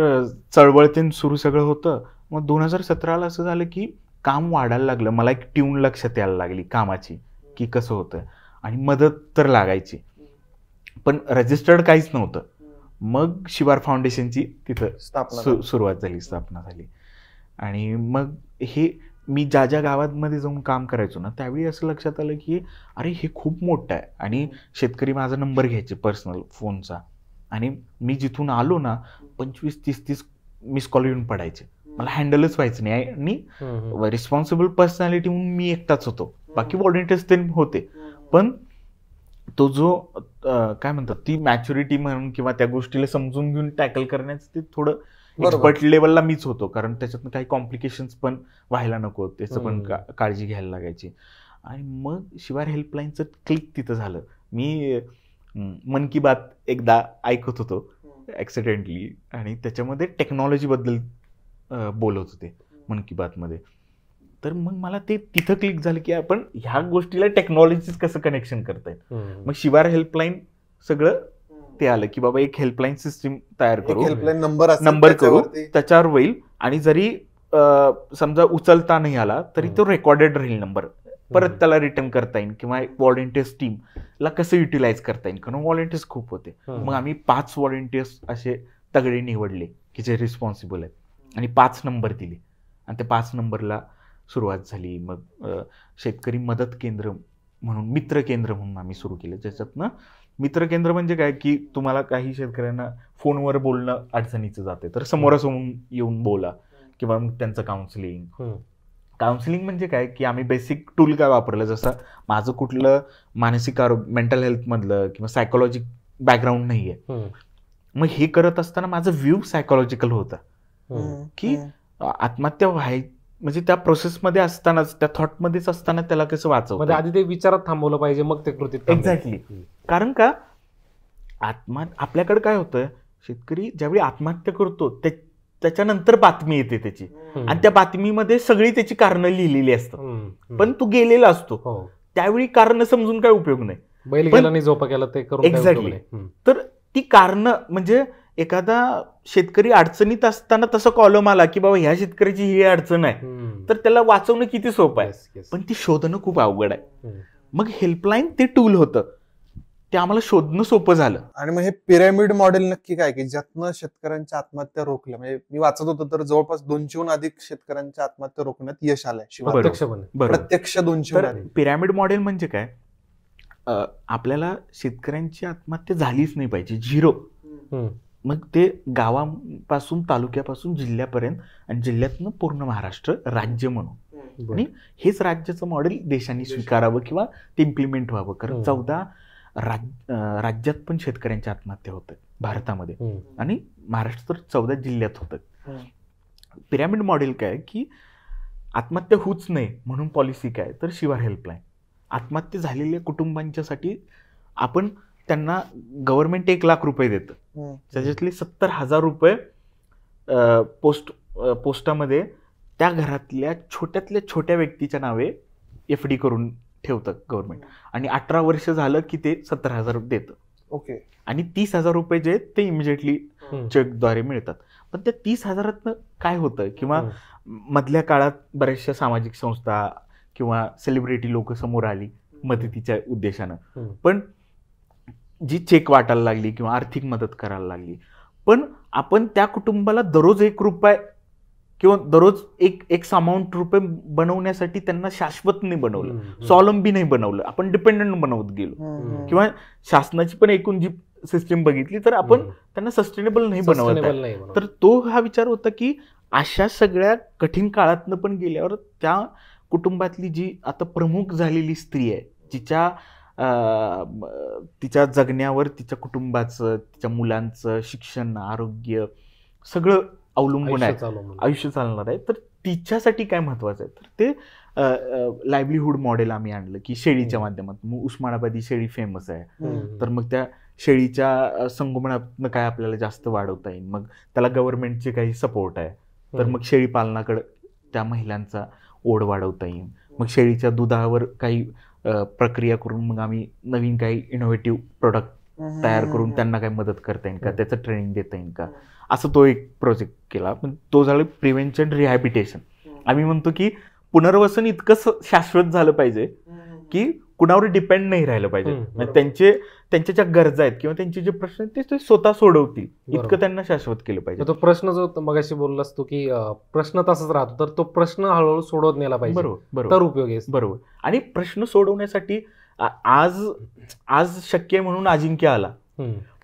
चळवळतेन सुरू सगळं होतं. मग 2017ला असं झालं की काम वाढायला लागलं, मला एक ट्यून लक्षात यायला लागली कामाची की कसं होतं, आणि मदत तर लागायची पण रजिस्टर्ड काहीच नव्हतं. मग शिवार फाउंडेशनची तिथं सुरुवात झाली, स्थापना झाली. आणि मग हे मी ज्या ज्या गावांमध्ये जाऊन काम करायचो ना, त्यावेळी असं लक्षात आलं की अरे हे खूप मोठं आहे. आणि शेतकरी माझा नंबर घ्यायचे पर्सनल फोनचा, आणि मी जिथून आलो ना 25-30 मिस कॉल येऊन पडायचे, मला हँडलच व्हायचं नाही. आणि रिस्पॉन्सिबल पर्सनॅलिटी म्हणून मी एकटाच होतो, बाकी व्हॉलंटियर्स ते होते. पण तो जो काय म्हणतात ती मॅच्युरिटी म्हणून किंवा त्या गोष्टीला समजून घेऊन टॅकल करण्याचं ते थोडं एक्सपर्ट लेवलला मीच होतो, कारण त्याच्यातनं काही कॉम्प्लिकेशन्स पण व्हायला नको त्याचं पण काळजी घ्यायला लागायची. आणि मग शिवार हेल्पलाईनचं क्लिक तिथं झालं. मी मन की बात एकदा ऐकत होतो ऍक्सिडेंटली, आणि त्याच्यामध्ये टेक्नॉलॉजीबद्दल बोलत होते मन की बातमध्ये. तर मग मला ते तिथं क्लिक झालं की आपण ह्या गोष्टीला टेक्नॉलॉजीच कसं कनेक्शन करतायत. मग शिवार हेल्पलाईन सगळं ते आलं की बाबा एक हेल्पलाईन सिस्टीम तयार करू,
हेल्पलाईन
नंबर करू, त्याच्यावर होईल. आणि जरी समजा उचलता नाही आला तरी तो रेकॉर्डेड राहील नंबर, परत त्याला रिटर्न करता येईल. किंवा व्हॉलंटियर्स टीमला कसं युटिलाइज करता येईल, कारण व्हॉलंटियर्स खूप होते. मग आम्ही 5 व्हॉलंटियर्स असे तगडे निवडले की जे रिस्पॉन्सिबल आहेत, आणि 5 नंबर दिले, आणि त्या 5 नंबरला सुरुवात झाली. मग शेतकरी मदत केंद्र म्हणून, मित्र केंद्र म्हणून आम्ही सुरू केलं. ज्याच्यातनं मित्र केंद्र म्हणजे काय की तुम्हाला काही शेतकऱ्यांना फोनवर बोलणं अडचणीचं जाते, तर समोरासमोर येऊन बोला, किंवा मग त्यांचं काउन्सिलिंग म्हणजे काय की आम्ही बेसिक टूल काय वापरलं, जसं माझं कुठलं मानसिक आरोग्य मेंटल हेल्थमधलं किंवा सायकोलॉजी बॅकग्राऊंड नाही आहे. मग हे करत असताना माझं व्ह्यू सायकोलॉजिकल होतं की आत्महत्या म्हणजे त्या प्रोसेसमध्ये असतानाच, त्या थॉटमध्येच असताना त्याला कसं वाचवतं.
आधी ते विचारात थांबवलं पाहिजे, मग ते कृतीत.
एक्झॅक्टली. कारण का आपल्याकडे काय होतं, शेतकरी ज्यावेळी आत्महत्या करतो त्याच्यानंतर बातमी येते त्याची, आणि त्या बातमीमध्ये सगळी त्याची कारणं लिहिलेली असतात, पण तू गेलेला असतो त्यावेळी कारण समजून काय उपयोग नाही.
बैल गेला नाही झोपा केला ते करून.
एक्झॅक्टली. तर ती कारणं म्हणजे एखादा शेतकरी अडचणीत असताना तसं कॉलम आला की बाबा ह्या शेतकऱ्याची ही अडचण आहे, तर त्याला वाचवणं किती सोपं आहे, पण ती शोधणं खूप अवघड आहे. मग हेल्पलाईन ते टूल होतं, ते आम्हाला शोधणं सोपं झालं.
आणि मग हे पिरॅमिड मॉडेल नक्की काय की ज्यातनं शेतकऱ्यांच्या आत्महत्या रोखल्या, म्हणजे मी वाचत होतो तर जवळपास 200हून अधिक शेतकऱ्यांच्या आत्महत्या रोखण्यात यश आलंय प्रत्यक्ष 200.
पिरॅमिड मॉडेल म्हणजे काय, आपल्याला शेतकऱ्यांची आत्महत्या झालीच नाही पाहिजे, 0. मग ते गावापासून तालुक्यापासून जिल्ह्यापर्यंत, आणि जिल्ह्यातनं पूर्ण महाराष्ट्र राज्य म्हणून. आणि हेच राज्याचं मॉडेल देशाने स्वीकारावं किंवा ते इम्प्लिमेंट व्हावं, कारण 14 राज्यात पण शेतकऱ्यांच्या आत्महत्या होतात भारतामध्ये, आणि महाराष्ट्र तर 14 जिल्ह्यात होतात. पिरॅमिड मॉडेल काय की आत्महत्या होऊच नये म्हणून पॉलिसी काय, तर शिवार हेल्पलाईन. आत्महत्या झालेल्या कुटुंबांच्यासाठी आपण त्यांना गव्हर्नमेंट 1 लाख रुपये देतं, त्याच्यातले 70,000 रुपये पोस्टामध्ये त्या घरातल्या छोट्यातल्या छोट्या व्यक्तीच्या नावे FD करून ठेवतं गव्हर्नमेंट, आणि 18 वर्ष झालं की ते 70,000 देतं.
ओके.
आणि 30,000 रुपये जे ते इमिजिएटली चेकद्वारे मिळतात. पण त्या 30,000 काय होतं, किंवा मधल्या काळात बऱ्याचशा सामाजिक संस्था किंवा सेलिब्रिटी लोक समोर आली मदतीच्या उद्देशानं, पण जी चेक वाटायला लागली किंवा आर्थिक मदत करायला लागली, पण आपण त्या कुटुंबाला दररोज 1 रुपये किंवा दररोज एक अमाऊंट रुपये बनवण्यासाठी त्यांना शाश्वत नाही बनवलं, स्वावलंबी नाही बनवलं, आपण डिपेंडंट बनवत गेलो. किंवा शासनाची पण एकूण जी सिस्टीम बघितली तर आपण त्यांना सस्टेनेबल नाही बनवत आहे. तर तो हा विचार होता की अशा सगळ्या कठीण काळातनं पण गेल्यावर त्या कुटुंबातली जी आता प्रमुख झालेली स्त्री आहे, तिच्या जगण्यावर तिच्या कुटुंबाचं, तिच्या मुलांचं शिक्षण, आरोग्य सगळं अवलंबून आहे, आयुष्य चालणार आहे, तर तिच्यासाठी काय महत्वाचं आहे, तर ते लाईव्हलीहूड मॉडेल आम्ही आणलं की शेळीच्या माध्यमातून. उस्मानाबादी शेळी फेमस आहे, तर मग त्या शेळीच्या संगोपनातनं काय आपल्याला जास्त वाढवता येईल, मग त्याला गव्हर्नमेंटचे काही सपोर्ट आहे, तर मग शेळी पालनाकडे त्या महिलांचा ओढ वाढवता येईल. मग शेळीच्या दुधावर काही प्रक्रिया करून मग आम्ही नवीन काही इनोव्हेटिव्ह प्रोडक्ट तयार करून त्यांना काही मदत करता येईल का, त्याचं ट्रेनिंग देता येईल का, असं तो एक प्रोजेक्ट केला. पण तो झाला प्रिव्हेन्शन रिहॅबिटेशन. आम्ही म्हणतो की पुनर्वसन इतकं शाश्वत झालं पाहिजे की कुणावर डिपेंड नाही राहिलं पाहिजे. म्हणजे त्यांच्या ज्या गरजा आहेत किंवा त्यांचे जे प्रश्न आहेत ते स्वतः सोडवतील इतकं त्यांना शाश्वत केलं पाहिजे.
तो प्रश्न जो मगाशी बोललास तू की प्रश्न तसाच राहतो, तर तो प्रश्न हळूहळू सोडवत नेला पाहिजे.
बरोबर
तर उपयोगी आहे.
बरोबर. आणि प्रश्न सोडवण्यासाठी आज शक्य आहे म्हणून अजिंक्य आला,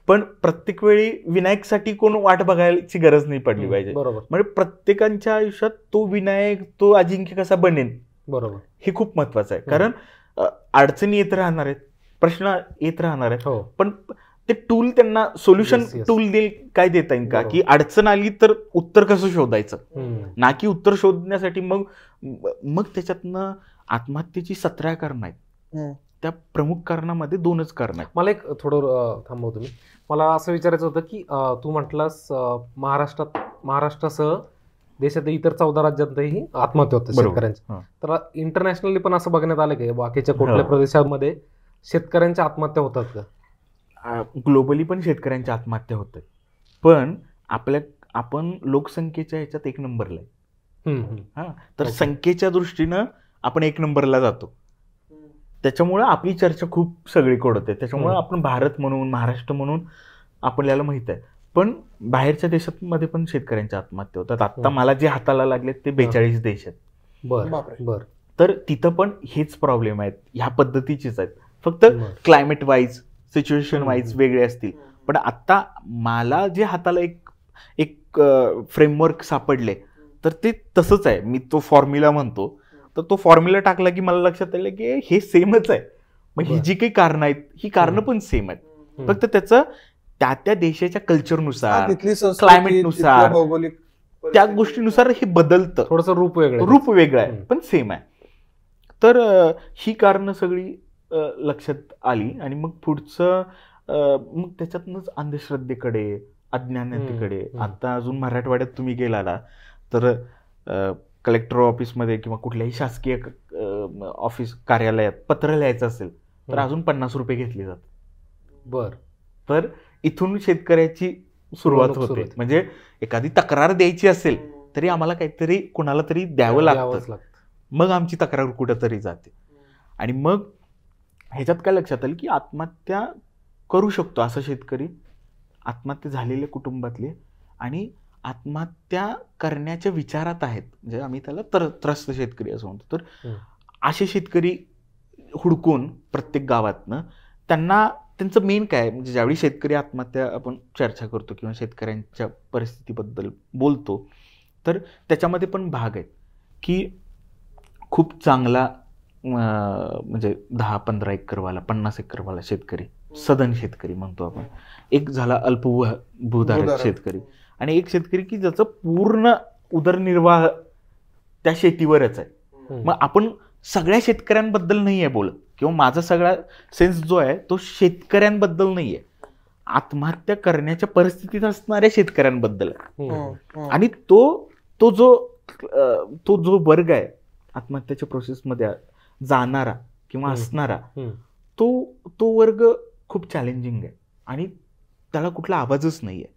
पण प्रत्येक वेळी विनायकसाठी कोण वाट बघायची गरज नाही पडली पाहिजे.
बरोबर.
म्हणजे प्रत्येकाच्या आयुष्यात तो विनायक, तो अजिंक्य कसा बनेन,
बरोबर,
हे खूप महत्वाचं आहे. कारण अडचणी येत राहणार आहेत, प्रश्न येत राहणार आहेत, पण ते टूल त्यांना सोल्युशन टूल देईल काय देता येईल का, की अडचण आली तर उत्तर कसं शोधायचं, ना की उत्तर शोधण्यासाठी मग त्याच्यातनं आत्महत्येची 17 कारणं आहेत, त्या प्रमुख कारणामध्ये 2च कारणं आहेत.
मला एक थोडं थांबवतो मी. मला असं विचारायचं होतं की तू म्हटलास महाराष्ट्रासह देशातील इतर 14 राज्यांतही आत्महत्या होतात शेतकऱ्यांच्या. तर इंटरनॅशनली पण असं बघण्यात आलं की बाकीच्या कुठल्या प्रदेशामध्ये शेतकऱ्यांच्या आत्महत्या होतात का?
ग्लोबली पण शेतकऱ्यांच्या आत्महत्या होतात, पण आपण लोकसंख्येच्या ह्याच्यात 1 नंबरला आहे. तर संख्येच्या दृष्टीनं आपण 1 नंबरला जातो. त्याच्यामुळे आपली चर्चा खूप सगळीकडे होते. त्याच्यामुळे आपण भारत म्हणून, महाराष्ट्र म्हणून आपल्याला माहित आहे, पण बाहेरच्या देशांमध्ये पण शेतकऱ्यांच्या आत्महत्या होतात. आता मला जे हाताला लागले ते 42 देश आहेत.
बरं.
तर तिथं पण हेच प्रॉब्लेम आहेत, ह्या पद्धतीचेच आहेत, फक्त क्लायमेट वाईज, सिच्युएशन वाईज वेगळे असतील. पण आता मला जे हाताला एक फ्रेमवर्क सापडले तर ते तसंच आहे. मी तो फॉर्म्युला म्हणतो, तर तो फॉर्म्युला टाकला की मला लक्षात आलं की हे सेमच आहे. मग ही जी काही कारणं आहेत, ही कारणं पण सेम आहेत, फक्त त्याचं त्या देशाच्या कल्चरनुसार, क्लायमेटनुसार,
भौगोलिक
त्या गोष्टीनुसार हे बदलतं.
थोडंसं रूप
वेगळं आहे, पण सेम आहे. तर ही कारणं सगळी लक्षात आली आणि मग पुढचं मग त्याच्यातनंच अंधश्रद्धेकडे, अज्ञानातेकडे. आता अजून मराठवाड्यात तुम्ही गेला ना तर कलेक्टर ऑफिसमध्ये किंवा कुठल्याही शासकीय ऑफिस कार्यालयात पत्र लिहायचं असेल तर अजून 50 रुपये घेतले जातात.
बर.
तर इथून शेतकऱ्याची सुरुवात होते. म्हणजे एखादी तक्रार द्यायची असेल तरी आम्हाला काहीतरी कुणाला तरी द्यावं लागतं, मग आमची तक्रार कुठंतरी जाते. आणि मग ह्याच्यात काय लक्षात आलं की आत्महत्या करू शकतो असं शेतकरी, आत्महत्या झालेल्या कुटुंबातले आणि आत्महत्या करण्याच्या विचारात आहेत, म्हणजे आम्ही त्याला त्रस्त शेतकरी असं म्हणतो. तर असे शेतकरी हुडकून प्रत्येक गावातनं त्यांचं मेन काय, म्हणजे ज्यावेळी शेतकरी आत्महत्या आपण चर्चा करतो किंवा शेतकऱ्यांच्या परिस्थितीबद्दल बोलतो तर त्याच्यामध्ये पण भाग आहेत की खूप चांगला म्हणजे 10-15 एकरवाला, 50 एकरवाला शेतकरी, सदन शेतकरी म्हणतो आपण. एक झाला अल्पभूधारक शेतकरी आणि एक शेतकरी की ज्याचं पूर्ण उदरनिर्वाह त्या शेतीवरच आहे. मग आपण सगळ्या शेतकऱ्यांबद्दल नाही आहे बोलत, किंवा माझा सगळा सेन्स जो आहे तो शेतकऱ्यांबद्दल नाही आहे, आत्महत्या करण्याच्या परिस्थितीत असणाऱ्या शेतकऱ्यांबद्दल आहे. आणि तो जो वर्ग आहे आत्महत्याच्या प्रोसेसमध्ये जाणारा किंवा असणारा, तो वर्ग खूप चॅलेंजिंग आहे आणि त्याला कुठला आवाजच नाही आहे.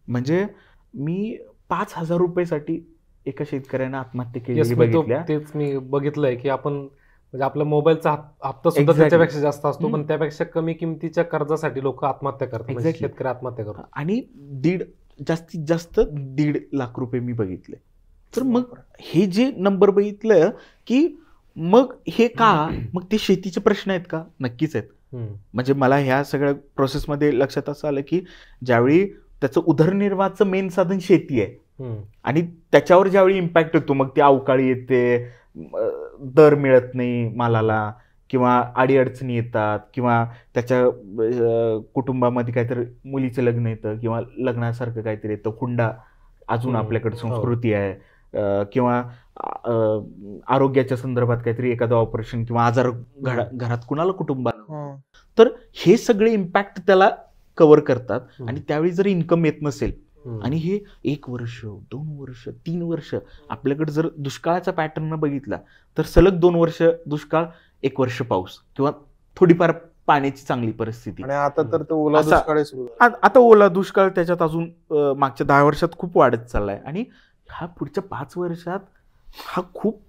म्हणजे मी 5,000 रुपयासाठी एका शेतकऱ्याने आत्महत्या केलेली बघितल्या.
तेच मी बघितलंय की आपण म्हणजे आपला मोबाईलचा हप्ता सुद्धा त्याच्यापेक्षा जास्त असतो, पण त्यापेक्षा कमी किमतीच्या कर्जासाठी लोक आत्महत्या करतात, शेतकरी आत्महत्या करतात.
आणि जास्तीत जास्त 1.5 लाख रुपये मी बघितले. तर मग हे जे नंबर बघितलं की मग हे का, मग ते शेतीचे प्रश्न आहेत का? नक्कीच आहेत. म्हणजे मला ह्या सगळ्या प्रोसेसमध्ये लक्षात असं आलं की ज्यावेळी त्याचं उदरनिर्वाहाचं मेन साधन शेती आहे आणि त्याच्यावर ज्यावेळी इम्पॅक्ट होतो, मग ती अवकाळी येते, दर मिळत नाही मालाला, किंवा अडीअडचणी येतात, किंवा त्याच्या कुटुंबामध्ये काहीतरी मुलीचं लग्न येतं किंवा लग्नासारखं काहीतरी येतं, हुंडा अजून आपल्याकडे संस्कृती आहे, किंवा आरोग्याच्या संदर्भात काहीतरी एखादं ऑपरेशन किंवा आजार घरात कुणाला कुटुंबाला, तर हे सगळे इम्पॅक्ट त्याला कव्हर करतात. आणि त्यावेळी जर इन्कम येत नसेल आणि हे 1 वर्ष, 2 वर्ष, 3 वर्ष, आपल्याकडे जर दुष्काळाचा पॅटर्न बघितला तर सलग 2 वर्ष दुष्काळ 1 वर्ष पाऊस किंवा थोडीफार पाण्याची चांगली परिस्थिती.
आणि आता तर तो ओला
असा-
दुष्काळ सुरू झाला.
आता ओला दुष्काळ त्याच्यात अजून मागच्या 10 वर्षात खूप वाढत चाललाय आणि हा पुढच्या 5 वर्षात हा खूप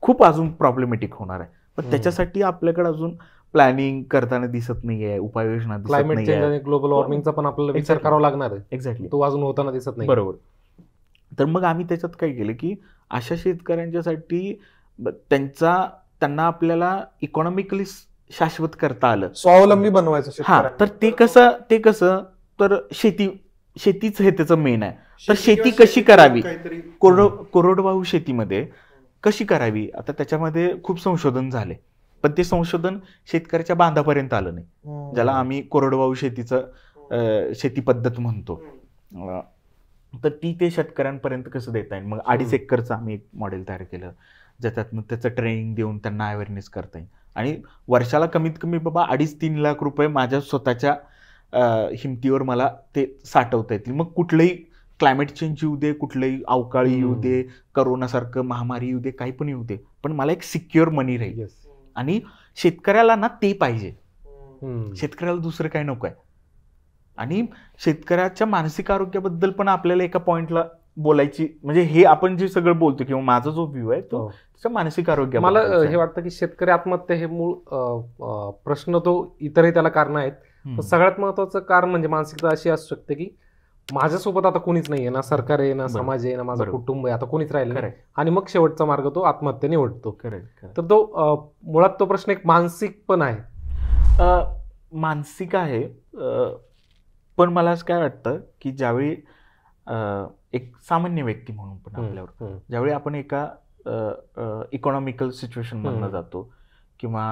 खूप अजून प्रॉब्लेमॅटिक होणार आहे. पण त्याच्यासाठी आपल्याकडे अजून प्लॅनिंग करताना दिसत नाहीये, उपाययोजना दिसत
क्लायमेट चेंज
नाहीये.
आणि ग्लोबल वॉर्मिंगचा पण आपल्याला विचार
Exactly.
करावा लागणार आहे.
एक्झॅक्टली,
तो अजून होताना दिसत नाही.
बरोबर. तर मग आम्ही त्याच्यात काय केलं की अशा शेतकऱ्यांच्यासाठी त्यांना आपल्याला इकॉनॉमिकली शाश्वत करता आलं.
स्वावलंबी बनवायचं
हा,
शेतकऱ्यांना.
तर ते कसं तर शेतीच हे त्याचं मेन आहे. तर शेती कशी करावी, कोरडवाहू शेतीमध्ये कशी करावी, आता त्याच्यामध्ये खूप संशोधन झाले, पण ते संशोधन शेतकऱ्याच्या बांधापर्यंत आलं नाही, ज्याला आम्ही कोरडवाहू शेती पद्धत म्हणतो. तर ते शेतकऱ्यांपर्यंत कसं देता येईल. मग 2.5 एकरचं आम्ही एक मॉडेल तयार केलं, ज्याच्यात मग त्याचं ट्रेनिंग देऊन त्यांना अवेअरनेस करता येईल आणि वर्षाला कमीत कमी बाबा 2.5-3 लाख रुपये माझ्या स्वतःच्या हिमतीवर मला ते साठवता येतील. मग कुठलंही क्लायमेट चेंज येऊ दे, कुठलंही अवकाळी येऊ दे, करोनासारखं महामारी येऊ दे, काही पण येऊ दे, पण मला एक सिक्युअर मनी राहील. आणि शेतकऱ्याला ना ते पाहिजे, शेतकऱ्याला दुसरं काय नको आहे. आणि शेतकऱ्याच्या मानसिक आरोग्याबद्दल पण आपल्याला एका पॉइंटला बोलायची, म्हणजे हे आपण जे सगळं बोलतो किंवा माझा जो व्ह्यू आहे तो त्याच्या मानसिक आरोग्य.
मला हे वाटतं की शेतकरी आत्महत्या हे मूळ प्रश्न, तो इतरही त्याला कारण आहेत, पण सगळ्यात महत्वाचं कारण म्हणजे मानसिकता अशी असू शकते की माझ्यासोबत आता कोणीच नाहीये, ना सरकार आहे, ना समाज आहे, ना माझं कुटुंब आहे, आता कोणीच राहिलं नाही, आणि मग शेवटचा मार्ग तो आत्महत्या निवडतो. तर तो मुळात तो प्रश्न एक मानसिक पण आहे.
मानसिक आहे, पण मला असं काय वाटतं की ज्यावेळी एक सामान्य व्यक्ती म्हणून पण आपल्यावर ज्यावेळी आपण एका इकॉनॉमिकल सिच्युएशन मधनं जातो किंवा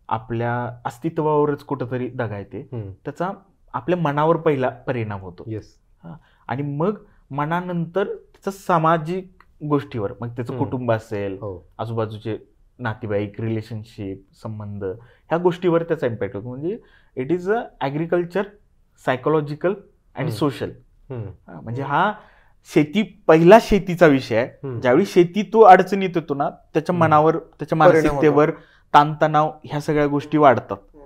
आपल्या अस्तित्वावरच कुठंतरी दगा येते, त्याचा आपल्या मनावर पहिला परिणाम होतो. आणि मग मनानंतर त्याचा सामाजिक गोष्टीवर, मग त्याचं कुटुंब असेल, आजूबाजूचे नातेवाईक, रिलेशनशिप, संबंध, ह्या गोष्टीवर त्याचा इम्पॅक्ट होतो. म्हणजे it is a agriculture, psychological आणि सोशल. म्हणजे हा पहिला शेतीचा विषय आहे. ज्यावेळी शेती तो अडचणीत येतो ना, त्याच्या मनावर, त्याच्या मानसिकतेवर ताणतणाव, ह्या सगळ्या गोष्टी वाढतात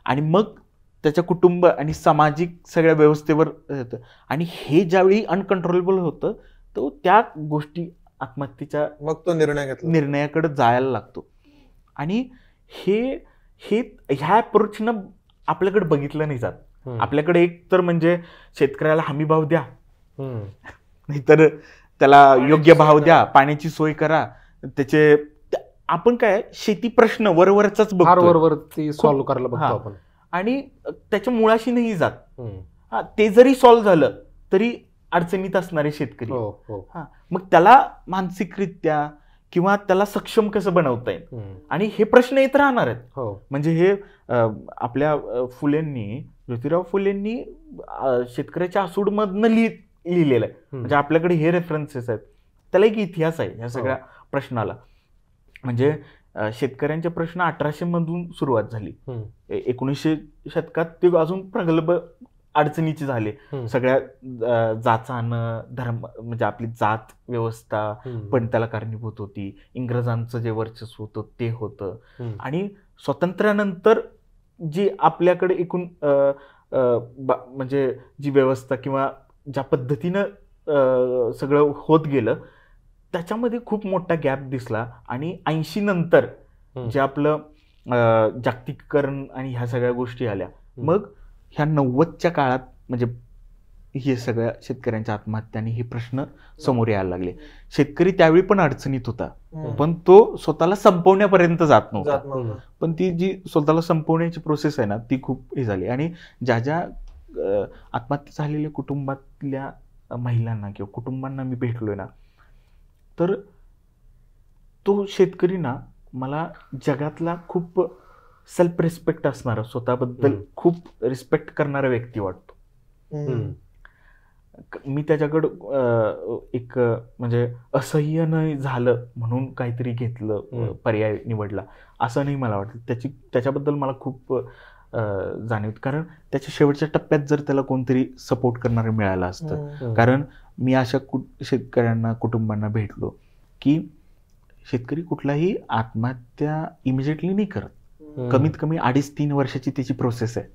आणि मग त्याच्या कुटुंब आणि सामाजिक सगळ्या व्यवस्थेवर येतं. आणि हे ज्यावेळी अनकंट्रोलेबल होतं, तो त्या गोष्टी आत्महत्येच्या
मग तो
निर्णयाकडे जायला लागतो. आणि ह्या अप्रोचनं आपल्याकडे बघितलं नाही जात. आपल्याकडे एक तर म्हणजे शेतकऱ्याला हमी भाव द्या, नाहीतर त्याला योग्य भाव द्या, पाण्याची सोय करा, त्याचे आपण काय शेती प्रश्न वरवरचाच
बघतो, सॉल्व्ह करायला बघतो आपण,
आणि त्याच्या मुळाशी नाही जात. ते जरी सॉल्व्ह झालं तरी अडचणीत असणारे शेतकरी, मग त्याला मानसिकरित्या किंवा त्याला सक्षम कसं बनवता येईल, आणि हे प्रश्न येत राहणार आहेत. म्हणजे हे आपल्या ज्योतिराव फुलेंनी शेतकऱ्याच्या आसूडमधनं लिहिलेलं आहे. म्हणजे आपल्याकडे हे रेफरन्सेस आहेत, त्याला एक इतिहास आहे या सगळ्या प्रश्नाला. म्हणजे शेतकऱ्यांचे प्रश्न 1800 मधून सुरुवात झाली, 1900 शतकात ते अजून प्रगल्भ अडचणीचे झाले. सगळ्या जाचानं, धर्म म्हणजे आपली जात व्यवस्था पण त्याला कारणीभूत होती, इंग्रजांचं जे वर्चस्व होतं ते होतं. आणि स्वातंत्र्यानंतर जी आपल्याकडे एकूण म्हणजे जी व्यवस्था किंवा ज्या पद्धतीनं सगळं होत गेलं, त्याच्यामध्ये खूप मोठा गॅप दिसला. आणि 80 नंतर जे आपलं जागतिकीकरण आणि ह्या सगळ्या गोष्टी आल्या, मग ह्या 90च्या काळात म्हणजे हे सगळ्या शेतकऱ्यांच्या आत्महत्या आणि हे प्रश्न समोर यायला लागले. शेतकरी त्यावेळी पण अडचणीत होता, पण तो स्वतःला संपवण्यापर्यंत जात नव्हता. पण ती जी स्वतःला संपवण्याची प्रोसेस आहे ना, ती खूप हे झाली. आणि ज्या आत्महत्या झालेल्या कुटुंबातल्या महिलांना किंवा कुटुंबांना मी भेटलोय ना, तर तो शेतकरी ना मला जगातला खूप सेल्फ रिस्पेक्ट असणारा, स्वतःबद्दल खूप रिस्पेक्ट करणारा व्यक्ती वाटतो. मी त्याच्याकडं एक म्हणजे असह्य नाही झालं म्हणून काहीतरी घेतलं, पर्याय निवडला असं नाही मला वाटलं. त्याच्याबद्दल मला खूप जाणीव, कारण त्याच्या शेवटच्या टप्प्यात जर त्याला कोणतरी सपोर्ट करणारं मिळालं असतं. कारण मी अशा शेतकऱ्यांना, कुटुंबांना भेटलो की शेतकरी कुठलाही आत्महत्या इमिजिएटली नाही करत. कमीत कमी 2.5-3 वर्षाची त्याची प्रोसेस आहे.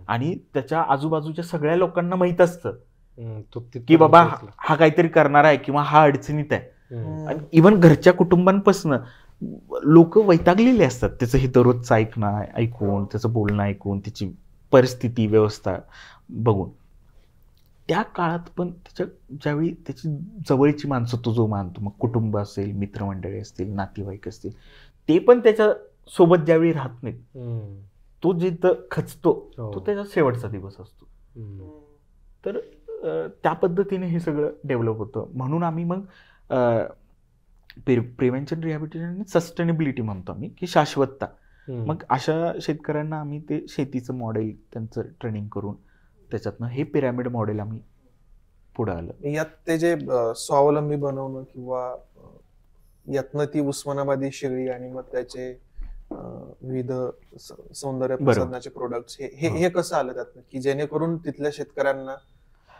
आणि त्याच्या आजूबाजूच्या सगळ्या लोकांना माहित असतं की बाबा हा काहीतरी करणार आहे किंवा हा अडचणीत आहे. आणि इव्हन घरच्या कुटुंबांपासून लोक वैतागलेले असतात त्याचं हे दररोजचं ऐकून, त्याचं बोलणं ऐकून, त्याची परिस्थिती व्यवस्था बघून. त्या काळात पण ज्यावेळी त्याची जवळची माणसं तो जो मानतो, मग कुटुंब असेल, मित्रमंडळी असतील, नातेवाईक असतील, ते पण त्याच्या सोबत ज्यावेळी राहत नाहीत, तो जिथं खचतो तो त्याचा शेवटचा दिवस असतो. तर त्या पद्धतीने हे सगळं डेव्हलप होतं. म्हणून आम्ही मग प्रिव्हेन्शन, रिहॅबिलिटेशन आणि सस्टेनेबिलिटी म्हणतो आम्ही, की शाश्वतता. मग अशा शेतकऱ्यांना आम्ही ते शेतीचं मॉडेल त्यांचं ट्रेनिंग करून त्याच्यातनं हे पिरॅमिड मॉडेल आम्ही पुढे आलं.
यात ते जे स्वावलंबी बनवणं किंवा यातनं ती उस्मानाबादी शेळी आणि मग त्याचे विविध सौंदर्य प्रसाधनाचे प्रोडक्ट्स हे कसं आलं त्यातनं, की जेणेकरून तिथल्या शेतकऱ्यांना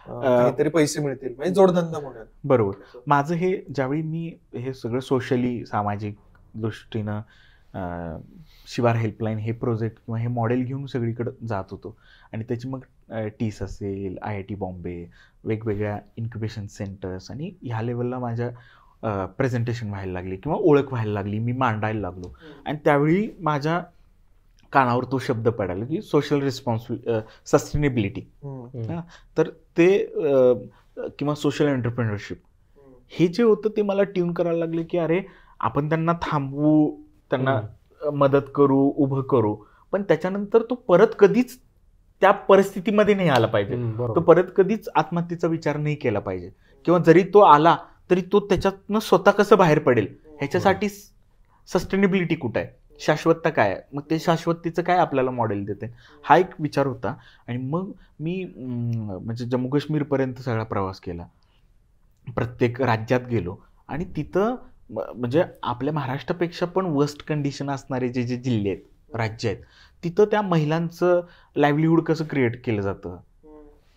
काहीतरी पैसे मिळतील, म्हणजे जोडधंदा म्हणून.
बरोबर. माझं हे ज्यावेळी मी हे सगळं सोशली, सामाजिक दृष्टीनं शिवार हेल्पलाईन हे प्रोजेक्ट किंवा हे मॉडेल घेऊन सगळीकडे जात होतो, आणि त्याची मग टीस असेल, IIT बॉम्बे, वेगवेगळ्या इन्क्युबेशन सेंटर्स, आणि ह्या लेवलला माझ्या प्रेझेंटेशन व्हायला लागली किंवा ओळख व्हायला लागली, मी मांडायला लागलो. आणि त्यावेळी माझ्या कानावर तो शब्द पडाला की सोशल सस्टेनेबिलिटी. तर ते किंवा सोशल एंटरप्रेन्युअरशिप हे जे होतं ते मला ट्यून करायला लागले की अरे आपण त्यांना थांबवू, त्यांना मदत करू, उभं करू, पण त्याच्यानंतर तो परत कधीच त्या परिस्थितीमध्ये नाही आला पाहिजे. तो परत कधीच आत्महत्येचा विचार नाही केला पाहिजे, किंवा जरी तो आला तरी तो त्याच्यातनं स्वतः कसं बाहेर पडेल ह्याच्यासाठी सस्टेनेबिलिटी कुठं आहे, शाश्वतता काय आहे, मग ते शाश्वततेचं काय आपल्याला मॉडेल देते, हा एक विचार होता. आणि मग मी म्हणजे जम्मू काश्मीरपर्यंत सगळा प्रवास केला, प्रत्येक राज्यात गेलो, आणि तिथं म्हणजे आपल्या महाराष्ट्रापेक्षा पण वर्स्ट कंडिशन असणारे जे जिल्हे आहेत, राज्य आहेत, तिथं त्या महिलांचं लाईव्हलीहूड कसं क्रिएट केलं जातं,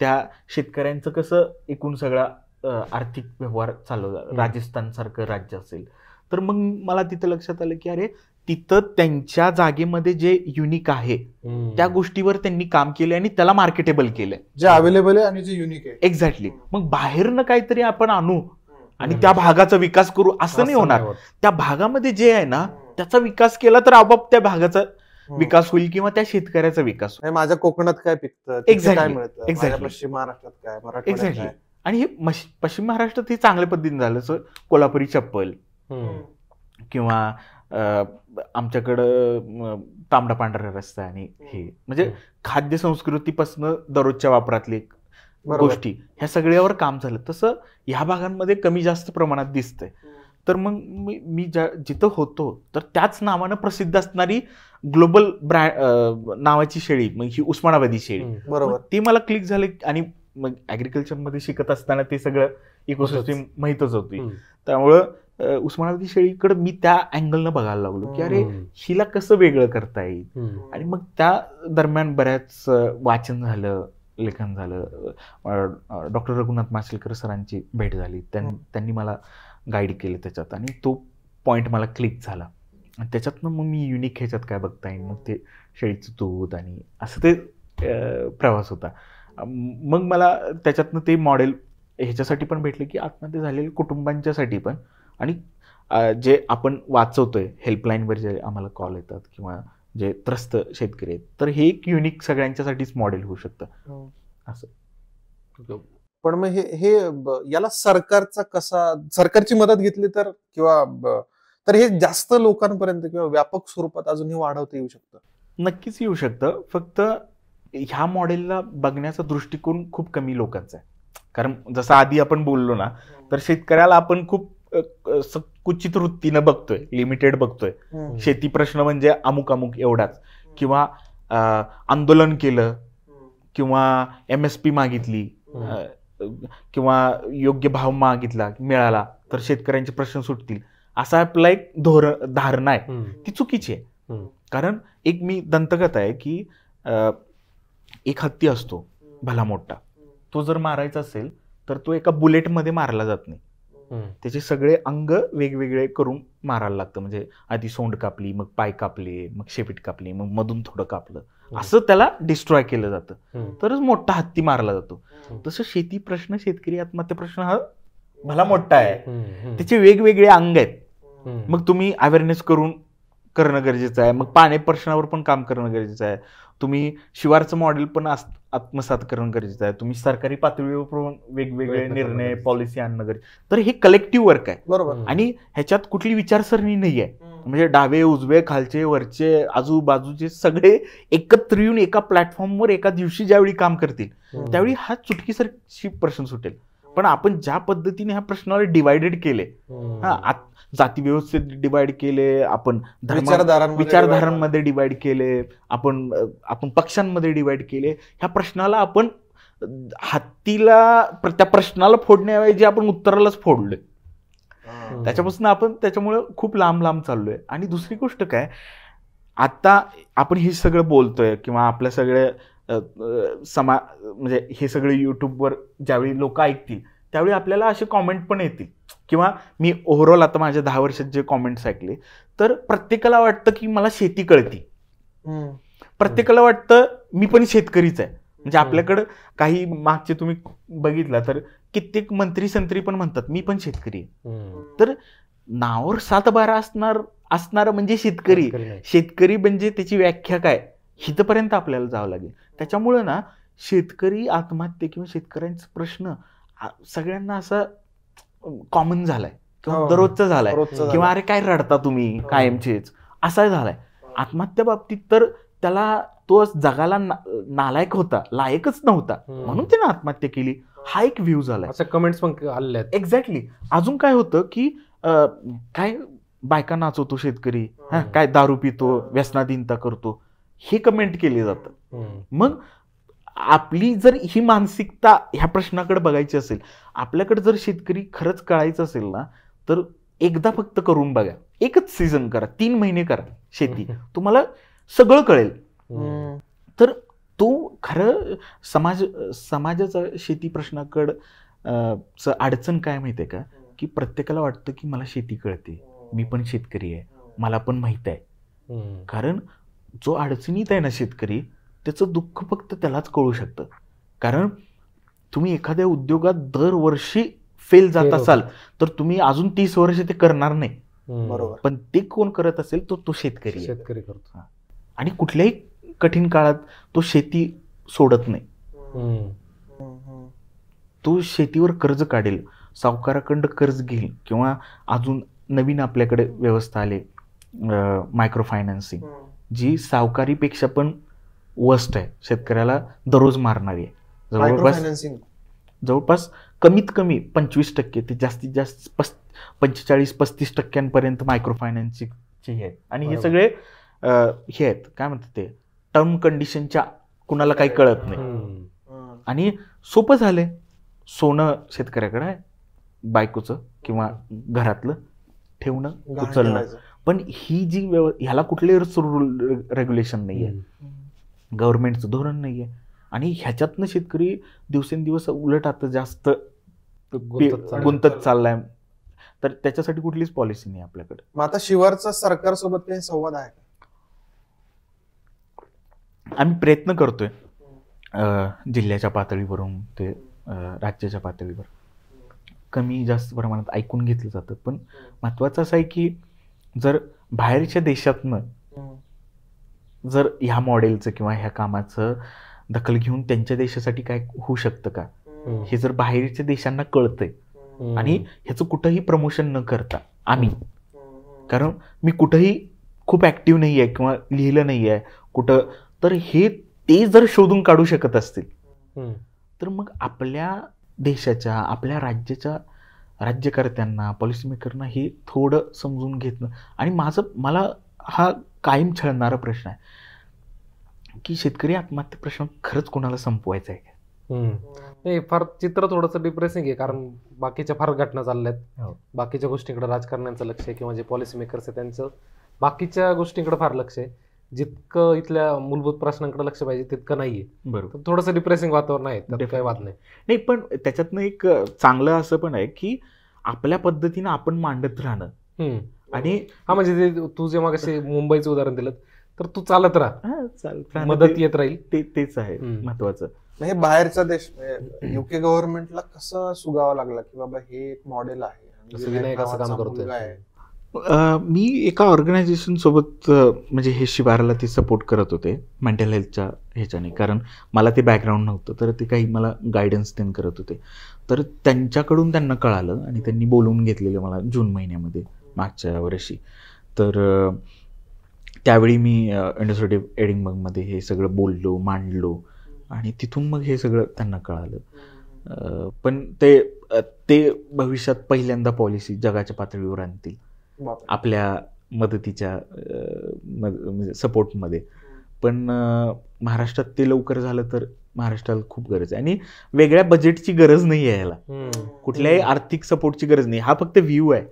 त्या शेतकऱ्यांचं कसं एकूण सगळा आर्थिक व्यवहार चालवला. राजस्थानसारखं राज्य असेल तर मग मला तिथं लक्षात आलं की अरे तिथं त्यांच्या जागेमध्ये जे युनिक आहे त्या गोष्टीवर त्यांनी काम केले आणि त्याला मार्केटेबल केलंय,
जे अवेलेबल आहे आणि जे युनिक आहे.
एक्झॅक्टली. मग बाहेरनं काहीतरी आपण आणू आणि त्या भागाचा विकास करू असं नाही होणार. त्या भागामध्ये जे आहे ना त्याचा विकास केला तर आपोआप त्या भागाचा विकास होईल किंवा त्या शेतकऱ्याचा विकास होईल.
माझ्या कोकणात काय पिकतं, काय मिळतं, पश्चिम महाराष्ट्रात काय, मराठवाड्यात काय.
आणि हे पश्चिम महाराष्ट्रात हे चांगल्या पद्धतीने झालं. कोल्हापुरी चप्पल किंवा आमच्याकडं तांबडा पांढरा रस्ता, आणि हे म्हणजे खाद्य संस्कृतीपासून दररोजच्या वापरातली गोष्टी ह्या सगळ्यावर काम झालं. तसं ह्या भागांमध्ये कमी जास्त प्रमाणात दिसतंय. तर मग मी जिथं होतो तर त्याच नावानं प्रसिद्ध असणारी ग्लोबल नावाची शेळी, मग ही उस्मानाबादी शेळी, बरोबर, ती मला क्लिक झाली. आणि मग ऍग्रिकल्चरमध्ये शिकत असताना ते सगळं इकोसिस्टीम माहीतच होती, त्यामुळं उस्मानाबादी शेळीकडे मी त्या अँगलनं बघायला लागलो की अरे हिला कसं वेगळं करता येईल. आणि मग त्या दरम्यान बऱ्याच वाचन झालं, लेखन झालं. डॉक्टर रघुनाथ माशेलकर सरांची भेट झाली, त्यांनी मला गाईड केलं त्याच्यात, आणि तो पॉईंट मला क्लिक झाला. आणि त्याच्यातनं मग मी युनिक ह्याच्यात काय बघता येईल, मग ते शेळीचं दूध आणि असं ते प्रवास होता. मग मला त्याच्यातनं ते मॉडेल ह्याच्यासाठी पण भेटले की आत्महत्या झालेल्या कुटुंबांच्यासाठी पण, आणि जे आपण वाचवतोय हेल्पलाईनवर जे आम्हाला कॉल येतात किंवा जे त्रस्त शेतकरी आहेत, तर हे एक युनिक सगळ्यांच्यासाठीच मॉडेल होऊ शकतं असं.
पण मग हे याला सरकारची मदत घेतली तर, किंवा तर हे जास्त लोकांपर्यंत किंवा व्यापक स्वरूपात अजूनही वाढवता येऊ शकतं?
नक्कीच येऊ शकतं. फक्त ह्या मॉडेलला बघण्याचा दृष्टिकोन खूप कमी लोकांचा आहे. कारण जसं आधी आपण बोललो ना, तर शेतकऱ्याला आपण खूप कुचित वृत्तीनं बघतोय, लिमिटेड बघतोय. शेती प्रश्न म्हणजे अमुक एवढाच, किंवा आंदोलन केलं किंवा MSP मागितली किंवा योग्य भाव मागितला, मिळाला तर शेतकऱ्यांचे प्रश्न सुटतील, असा आपला एक धारणा आहे, ती चुकीची आहे. कारण एक मी दंतकथा आहे की एक हत्ती असतो भला मोठा, तो जर मारायचा असेल तर तो एका बुलेटमध्ये मारला जात नाही, त्याचे सगळे अंग वेगवेगळे करून मारायला लागतं. म्हणजे आधी सोंड कापली, मग पाय कापले, मग शेपट कापली, मग मधून थोडं कापलं, असं त्याला डिस्ट्रॉय केलं जातं, तरच मोठा हत्ती मारला जातो. तसं शेती प्रश्न, शेतकरी आत्महत्या प्रश्न हा भला मोठा आहे, त्याचे वेगवेगळे अंग आहेत. मग तुम्ही अवेअरनेस करणं गरजेचं आहे. मग पाणी प्रश्नावर पण काम करणं गरजेचं आहे. तुम्ही शिवारचं मॉडेल पण आत्मसात करणं गरजेचं आहे. तुम्ही सरकारी पातळीवर पण वेगवेगळे निर्णय, पॉलिसी आणणं गरजेचं. तर हे कलेक्टिव्ह वर्क आहे.
बरोबर.
आणि ह्याच्यात कुठली विचारसरणी नाही आहे. म्हणजे डावे, उजवे, खालचे, वरचे, आजूबाजूचे सगळे एकत्र येऊन एका प्लॅटफॉर्मवर एका दिवशी ज्यावेळी काम करतील, त्यावेळी हा चुटकीसरशी प्रश्न सुटेल. पण आपण ज्या पद्धतीने ह्या प्रश्नाला डिवायडेड केले, जाती व्यवस्थेत डिवाइड केले, आपण विचारधारांमध्ये डिवाइड केले, आपण पक्षांमध्ये डिवाइड केले, ह्या प्रश्नाला आपण हत्तीला त्या प्रश्नाला फोडण्याऐवजी आपण उत्तरालाच फोडलोय. त्याच्यापासून आपण त्याच्यामुळे खूप लांब लांब चाललोय. आणि दुसरी गोष्ट काय, आता आपण हे सगळं बोलतोय किंवा आपल्या सगळ्या म्हणजे हे सगळे युट्यूबवर ज्यावेळी लोक ऐकतील त्यावेळी आपल्याला असे कॉमेंट पण येतील, किंवा मी ओव्हरऑल आता माझ्या 10 वर्षात जे कॉमेंट्स ऐकले, तर प्रत्येकाला वाटतं की मला शेती कळती, प्रत्येकाला वाटतं मी पण शेतकरीच आहे. म्हणजे आपल्याकडं काही मागचे तुम्ही बघितला तर कित्येक मंत्री संत्री पण म्हणतात मी पण शेतकरी आहे. तर नावावर 7-12 असणार म्हणजे शेतकरी. शेतकरी म्हणजे त्याची व्याख्या काय, हितपर्यंत आपल्याला जावं लागेल. त्याच्यामुळं ना शेतकरी आत्महत्या किंवा शेतकऱ्यांचा प्रश्न सगळ्यांना असा कॉमन झालाय किंवा दररोजचा झालाय, किंवा अरे काय रडता तुम्ही कायमचेच, असा झालाय. आत्महत्या बाबतीत तर त्याला तो जगाला नालायक होता, लायकच नव्हता, म्हणून त्याने आत्महत्या केली, हा एक व्ह्यू झालाय.
कमेंट्स पण आले आहेत.
एक्झॅक्टली. अजून काय होतं की काय बायका नाचवतो शेतकरी, काय दारू पितो, व्यसनाधीनता करतो, हे कमेंट केले जातं. मग आपली जर ही मानसिकता ह्या प्रश्नाकडे बघायची असेल, आपल्याकडे जर शेतकरी खरंच कळायचं असेल ना, तर एकदा फक्त करून बघा, एकच सीझन करा, 3 महिने करा शेती, तुम्हाला सगळं कळेल. तर तो खरं समाजाचा शेती प्रश्नाकडं अडचण काय माहितीये का, की प्रत्येकाला वाटतं की मला शेती कळते, मी पण शेतकरी आहे, मला पण माहित आहे. कारण जो अडचणीत आहे ना शेतकरी, त्याचं दुःख फक्त त्यालाच कळू शकतं. कारण तुम्ही एखाद्या उद्योगात दरवर्षी फेल जात असाल तर तुम्ही अजून 30 वर्ष ते करणार नाही.
बरोबर.
पण ते कोण करत असेल तो शेतकरी
करतो.
आणि कुठल्याही कठीण काळात तो शेती सोडत नाही. तो शेतीवर कर्ज काढेल, सावकाराकडं कर्ज घेईल, किंवा अजून नवीन आपल्याकडे व्यवस्था आले मायक्रो फायनान्सिंग, जी सावकारीपेक्षा पण वर्स्ट आहे, शेतकऱ्याला दररोज मारणारी आहे. जवळपास कमीत कमी 25% ते जास्तीत जास्त 45-35% मायक्रो फायनान्सिंगचे आहेत. आणि हे सगळे हे आहेत काय म्हणतात ते टर्म कंडिशनच्या, कुणाला काही कळत नाही. आणि सोपं झालंय, सोनं शेतकऱ्याकडे आहे, बायकोचं किंवा घरातलं ठेवणं, उचलणं. पण ही जी ह्याला कुठले रेग्युलेशन नाहीये, गव्हर्नमेंटचं धोरण नाहीये, आणि ह्याच्यातनं शेतकरी दिवसेंदिवस उलट आता जास्त गुंतत चाललाय. तर त्याच्यासाठी कुठलीच पॉलिसी नाही आपल्याकडे.
मग आता शिवारचा सरकारसोबत काही संवाद आहे का?
आम्ही प्रयत्न करतोय जिल्ह्याच्या पातळीवरून ते राज्याच्या पातळीवर. कमी जास्त प्रमाणात ऐकून घेतलं जातं. पण महत्वाचं असं आहे की जर बाहेरच्या देशातनं जर ह्या मॉडेलचं किंवा ह्या कामाचं दखल घेऊन त्यांच्या देशासाठी काय होऊ शकतं का, हे जर बाहेरच्या देशांना कळतंय, आणि ह्याचं कुठंही प्रमोशन न करता आम्ही, कारण मी कुठंही खूप ऍक्टिव्ह नाही आहे किंवा लिहिलं नाही आहे कुठं, तर हे ते जर शोधून काढू शकत असतील तर मग आपल्या देशाच्या, आपल्या राज्याच्या राज्यकर्त्यांना, पॉलिसी मेकरना हे थोडं समजून घेतलं. आणि मला हा कायम छळणारा प्रश्न आहे की शेतकरी आत्महत्या प्रश्न खरंच कोणाला संपवायचा आहे?
नाही, फार चित्र थोडंसं डिप्रेसिंग आहे, कारण बाकीच्या फार घटना चालल्यात, बाकीच्या गोष्टींकडे राजकारण्यांचं लक्ष आहे, किंवा जे पॉलिसी मेकर्स आहे त्यांचं बाकीच्या गोष्टींकडे फार लक्ष आहे. जितकं इथल्या मूलभूत प्रश्नांकडे लक्ष पाहिजे तितकं नाहीये.
बरोबर.
थोडंसं डिप्रेसिंग वातावरण आहे, त्यात काही वाद नाही.
पण त्याच्यातनं एक चांगलं असं पण आहे की आपल्या पद्धतीनं आपण मांडत राहणं. आणि
म्हणजे ते तू जे मागाशी मुंबईचं उदाहरण दिलं तर तू चालत राहा, मदत येत राहील,
तेच आहे महत्वाचं.
हे बाहेरचा देश युके गव्हर्नमेंटला कसं सुगावं लागलं की बाबा हे एक मॉडेल आहे,
विनायक असं काम करतोय.
मी एका ऑर्गनायझेशन सोबत म्हणजे हे शिबाराला ते सपोर्ट करत होते मेंटल हेल्थच्या ह्याच्याने, कारण मला ते बॅकग्राऊंड नव्हतं, तर ते काही मला गायडन्स त्यांनी करत होते. तर त्यांच्याकडून त्यांना कळालं आणि त्यांनी बोलवून घेतलेलं मला जून महिन्यामध्ये मागच्या वर्षी. तर त्यावेळी मी इंडस्ट्रेटिव्ह एडिंबर्गमध्ये हे सगळं बोललो, मांडलो आणि तिथून मग हे सगळं त्यांना कळालं. पण ते भविष्यात पहिल्यांदा पॉलिसी जगाच्या पातळीवर आणतील आपल्या मदतीच्या म्हणजे सपोर्टमध्ये. पण महाराष्ट्रात ते लवकर झालं तर महाराष्ट्राला खूप गरज आहे. आणि वेगळ्या बजेटची गरज नाही आहे याला, कुठल्याही आर्थिक सपोर्टची गरज नाही. हा फक्त व्ह्यू आहे.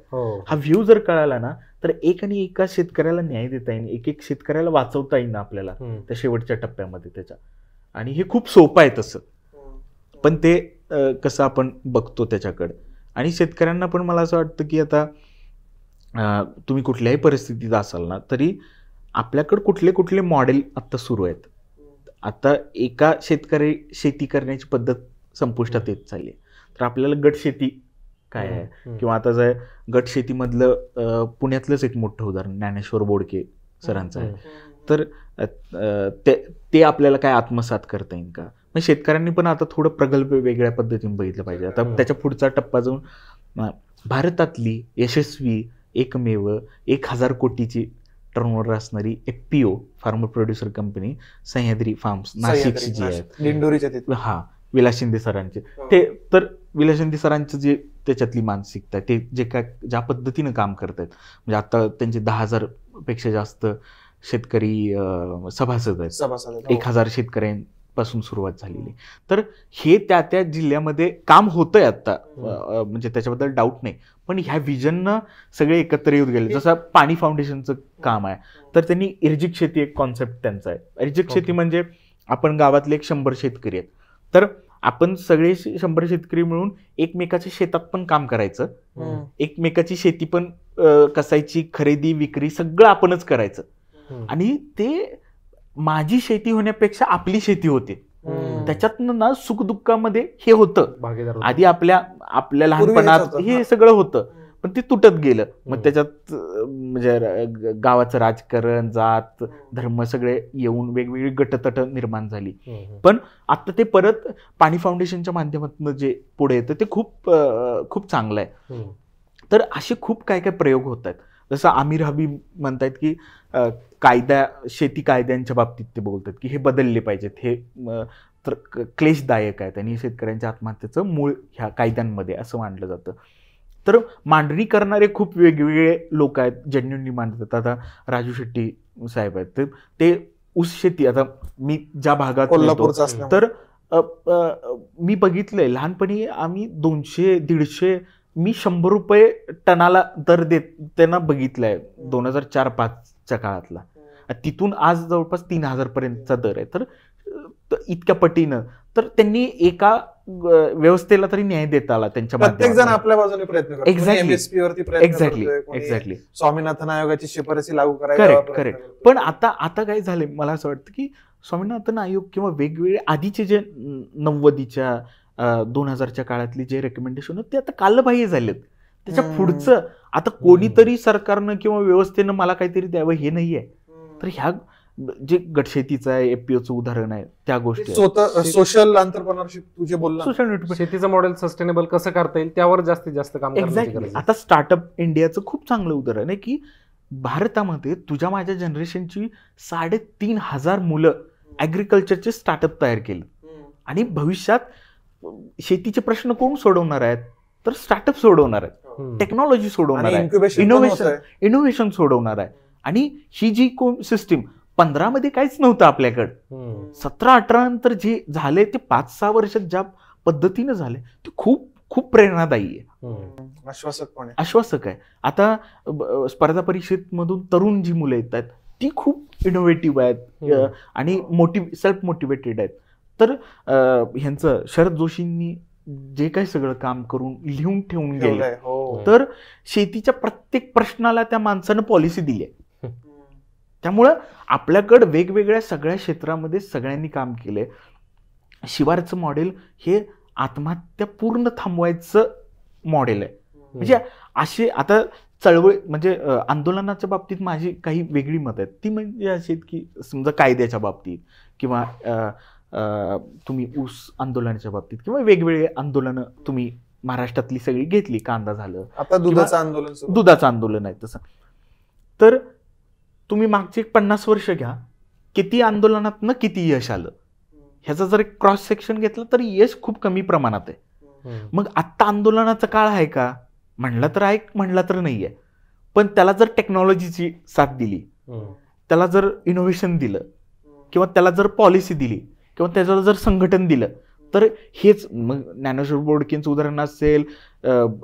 हा व्ह्यू जर कळाला ना तर एका शेतकऱ्याला न्याय देता येईल, एक शेतकऱ्याला वाचवता येईल ना आपल्याला त्या शेवटच्या टप्प्यामध्ये त्याच्या. आणि हे खूप सोपं आहे तसं, पण ते कसं आपण बघतो त्याच्याकडं. आणि शेतकऱ्यांना पण मला असं वाटतं की आता तुम्ही कुठल्याही परिस्थितीत असाल ना तरी आपल्याकडं कुठले कुठले मॉडेल आत्ता सुरू आहेत. आता एका शेतकरी शेती करण्याची पद्धत संपुष्टात येत चालली आहे, तर आपल्याला गट शेती काय आहे, किंवा आता जर गट शेतीमधलं पुण्यातलंच एक मोठं उदाहरण ज्ञानेश्वर बोडके सरांचं आहे. तर ते आपल्याला काय आत्मसात करता येईल का? मग शेतकऱ्यांनी पण आता थोडं प्रगल्भ वेगळ्या पद्धतीने बघितलं पाहिजे. आता त्याच्या पुढचा टप्पा जाऊन भारतातली यशस्वी एकमेव 1000 कोटीची टर्नओव्हर असणारी FPO farmer producer company Sahyadri farms नाशिकची जी आहे, हा विलास शिंदे सरांचे, ते तर विलास शिंदे सरांचं जे त्याच्यातली मानसिकता, ते जे काय ज्या पद्धतीनं काम करतात, म्हणजे आता त्यांचे 10,000 पेक्षा जास्त शेतकरी सभासद आहेत, 1000 शेतकऱ्यांपासून सुरुवात झालेली. तर हे त्या जिल्ह्यामध्ये काम होतंय आता, म्हणजे त्याच्याबद्दल डाऊट नाही. पण ह्या विजननं सगळे एकत्र येऊन गेले. जसं पाणी फाउंडेशनचं काम आहे, तर त्यांनी इर्जिक शेती एक कॉन्सेप्ट त्यांचा आहे. इर्जिक शेती म्हणजे आपण गावातले 100 शेतकरी आहेत, तर आपण सगळे 100 शेतकरी मिळून एकमेकाच्या शेतात पण काम करायचं, एकमेकाची शेती पण कसायची, खरेदी विक्री सगळं आपणच करायचं. आणि ते माझी शेती होण्यापेक्षा आपली शेती होते. त्याच्यातनं ना सुखदुःखामध्ये हे होतं. आधी आपल्या लहानपणात हे सगळं होतं, पण ते तुटत गेलं. मग त्याच्यात म्हणजे गावाचं राजकारण, जात धर्म सगळे येऊन वेगवेगळी गटतट निर्माण झाली. पण आता ते परत पाणी फाउंडेशनच्या माध्यमातून जे पुढे येतं ते खूप चांगलं आहे. तर असे खूप काय काय प्रयोग होत आहेत. जसं आमिर हबीब म्हणतायत की शेती कायद्यांच्या बाबतीत ते बोलतात की हे बदलले पाहिजेत, हे तर क्लेशदायक आहेत आणि शेतकऱ्यांच्या आत्महत्येचं मूळ ह्या कायद्यांमध्ये असं मानलं जातं. तर मांडणी करणारे खूप वेगवेगळे लोक आहेत, जेन्युनली मांडतात. आता राजू शेट्टी साहेब आहेत, तर ते ऊस शेती, आता मी ज्या भागात तर मी बघितलंय लहानपणी आम्ही 200-150 मी 100 रुपये टनाला दर देत त्यांना बघितलंय 2004-5च्या काळातला. तिथून आज जवळपास 3000 पर्यंतचा दर आहे. तर इतक्या पटीनं तर त्यांनी एका व्यवस्थेला तरी न्याय देता आला त्यांच्या
प्रत्येक जण आपल्या बाजूने प्रयत्न करतो.
एक्झॅक्टली
स्वामीनाथन आयोगाची शिफारसी लागू करायला.
करेक्ट. पण आता काय झालंय, मला असं वाटतं की स्वामीनाथन आयोग किंवा वेगवेगळे आधीचे जे 90च्या 2000च्या काळातली जे रेकमेंडेशन होते ते आता कालबाह्य झालेत. त्याच्या पुढचं आता कोणीतरी सरकारनं किंवा व्यवस्थेनं मला काहीतरी द्यावं हे नाहीये. तर ह्या जे गटशेतीचं आहे, FPOचं उदाहरण आहे, त्या गोष्टी
सोशल एंटरप्रेन्योरशिप तुझे बोलला,
सोशल शेतीचं मॉडेल सस्टेनेबल कसं करता येईल त्यावर जास्तीत जास्त काम करण्याची गरज आहे.
आता स्टार्टअप इंडियाचं खूप चांगलं उदाहरण आहे की भारतामध्ये तुझ्या माझ्या जनरेशनची 3500 मुलं ऍग्रिकल्चरचे स्टार्टअप तयार केले. आणि भविष्यात शेतीचे प्रश्न कोण सोडवणार आहेत, तर स्टार्टअप सोडवणार आहेत, टेक्नॉलॉजी सोडवणार आहे, इनोव्हेशन सोडवणार आहे. आणि ही जी सिस्टीम 15 मध्ये काहीच नव्हतं आपल्याकडं, 17-18 नंतर जे झाले ते 5-6 वर्षात ज्या पद्धतीनं झाले ते खूप खूप प्रेरणादायी आहे, आश्वासक आहे. आता स्पर्धा परीक्षेमधून तरुण जी मुलं येत आहेत ती खूप इनोव्हेटिव्ह आहेत आणि सेल्फ मोटिवेटेड आहेत. तर ह्यांचं शरद जोशींनी जे काही सगळं काम करून लिहून ठेवून गेले,
ठेवलंय. हो.
तर शेतीच्या प्रत्येक प्रश्नाला त्या माणसानं पॉलिसी दिली आहे. त्यामुळं आपल्याकडं वेगवेगळ्या सगळ्या क्षेत्रामध्ये सगळ्यांनी काम केलंय. शिवारचं मॉडेल हे आत्महत्या पूर्ण थांबवायचं मॉडेल आहे. म्हणजे असे आता चळवळ म्हणजे आंदोलनाच्या बाबतीत माझी काही वेगळी मत आहेत. ती म्हणजे अशी आहेत की समजा कायद्याच्या बाबतीत किंवा तुम्ही ऊस आंदोलनाच्या बाबतीत किंवा वेगवेगळे आंदोलनं तुम्ही महाराष्ट्रातली सगळी घेतली, कांदा झालं,
आता दुधाचं आंदोलन सुरू.
दुधाचं आंदोलन आहे तसं. तर तुम्ही मागचे 50 वर्ष घ्या, किती आंदोलनातनं किती यश आलं ह्याचा जर एक क्रॉस सेक्शन घेतलं तर यश खूप कमी प्रमाणात आहे. मग आत्ता आंदोलनाचा काळ आहे का म्हणला तर आहे, म्हणला तर नाही आहे. पण त्याला जर टेक्नॉलॉजीची साथ दिली, त्याला जर इनोव्हेशन दिलं किंवा त्याला जर पॉलिसी दिली किंवा त्याच्यावर जर संघटन दिलं तर हेच मग ज्ञानेश्वर बोडकेंचं उदाहरण असेल,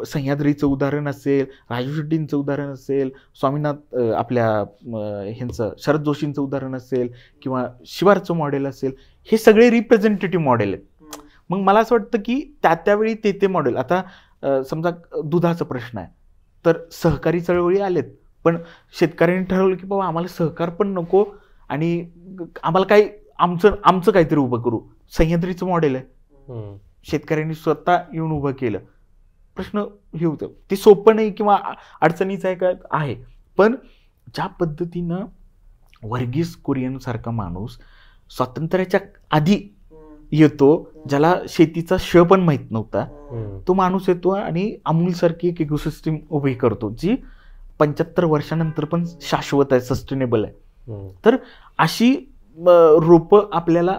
सह्याद्रीचं उदाहरण असेल, राजू शेट्टींचं उदाहरण असेल, स्वामीनाथ आपल्या ह्यांचं शरद जोशींचं उदाहरण असेल किंवा शिवारचं मॉडेल असेल, हे सगळे रिप्रेझेंटेटिव्ह मॉडेल आहेत. मग मला असं वाटतं की त्यावेळी ते मॉडेल आता समजा दुधाचा प्रश्न आहे तर सहकारी चळवळी आलेत, पण शेतकऱ्यांनी ठरवलं की बाबा आम्हाला सहकार पण नको आणि आम्हाला काही आमचं काहीतरी उभं करू. सह्याद्रीचं मॉडेल आहे, शेतकऱ्यांनी स्वतः येऊन उभं केलं. प्रश्न हे होतं ते सोपं नाही किंवा अडचणीचं आहे का आहे, पण ज्या पद्धतीनं वर्गीस कुरियन सारखा माणूस स्वातंत्र्याच्या आधी येतो, ज्याला शेतीचा श पण माहित नव्हता, तो माणूस येतो आणि अमूल सारखी एक इकोसिस्टीम उभी करतो जी 75 वर्षानंतर पण शाश्वत आहे, सस्टेनेबल आहे. तर अशी रोपं आपल्याला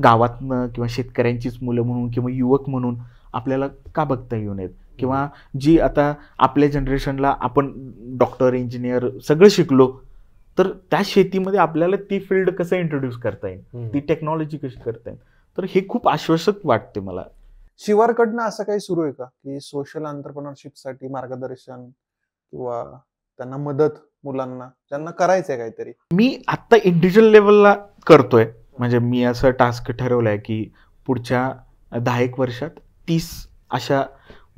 गावातनं किंवा शेतकऱ्यांचीच मुलं म्हणून किंवा युवक म्हणून आपल्याला का बघता येऊ नयेत, किंवा जी आता आपल्या जनरेशनला आपण डॉक्टर इंजिनियर सगळं शिकलो तर त्या शेतीमध्ये आपल्याला ती फील्ड कसं इंट्रोड्यूस करता येईल, ती टेक्नॉलॉजी कशी करता येईल. तर हे खूप आश्वासक वाटते मला.
शिवारकडनं असं काही सुरू आहे का की सोशल एंटरप्रेन्योरशिपसाठी मार्गदर्शन किंवा त्यांना मदत, मुलांना ज्यांना करायचंय काहीतरी?
मी आता इंडिव्हिज्युअल लेवलला करतोय. म्हणजे मी असं टास्क ठरवलंय की पुढच्या 10 वर्षात 30 अशा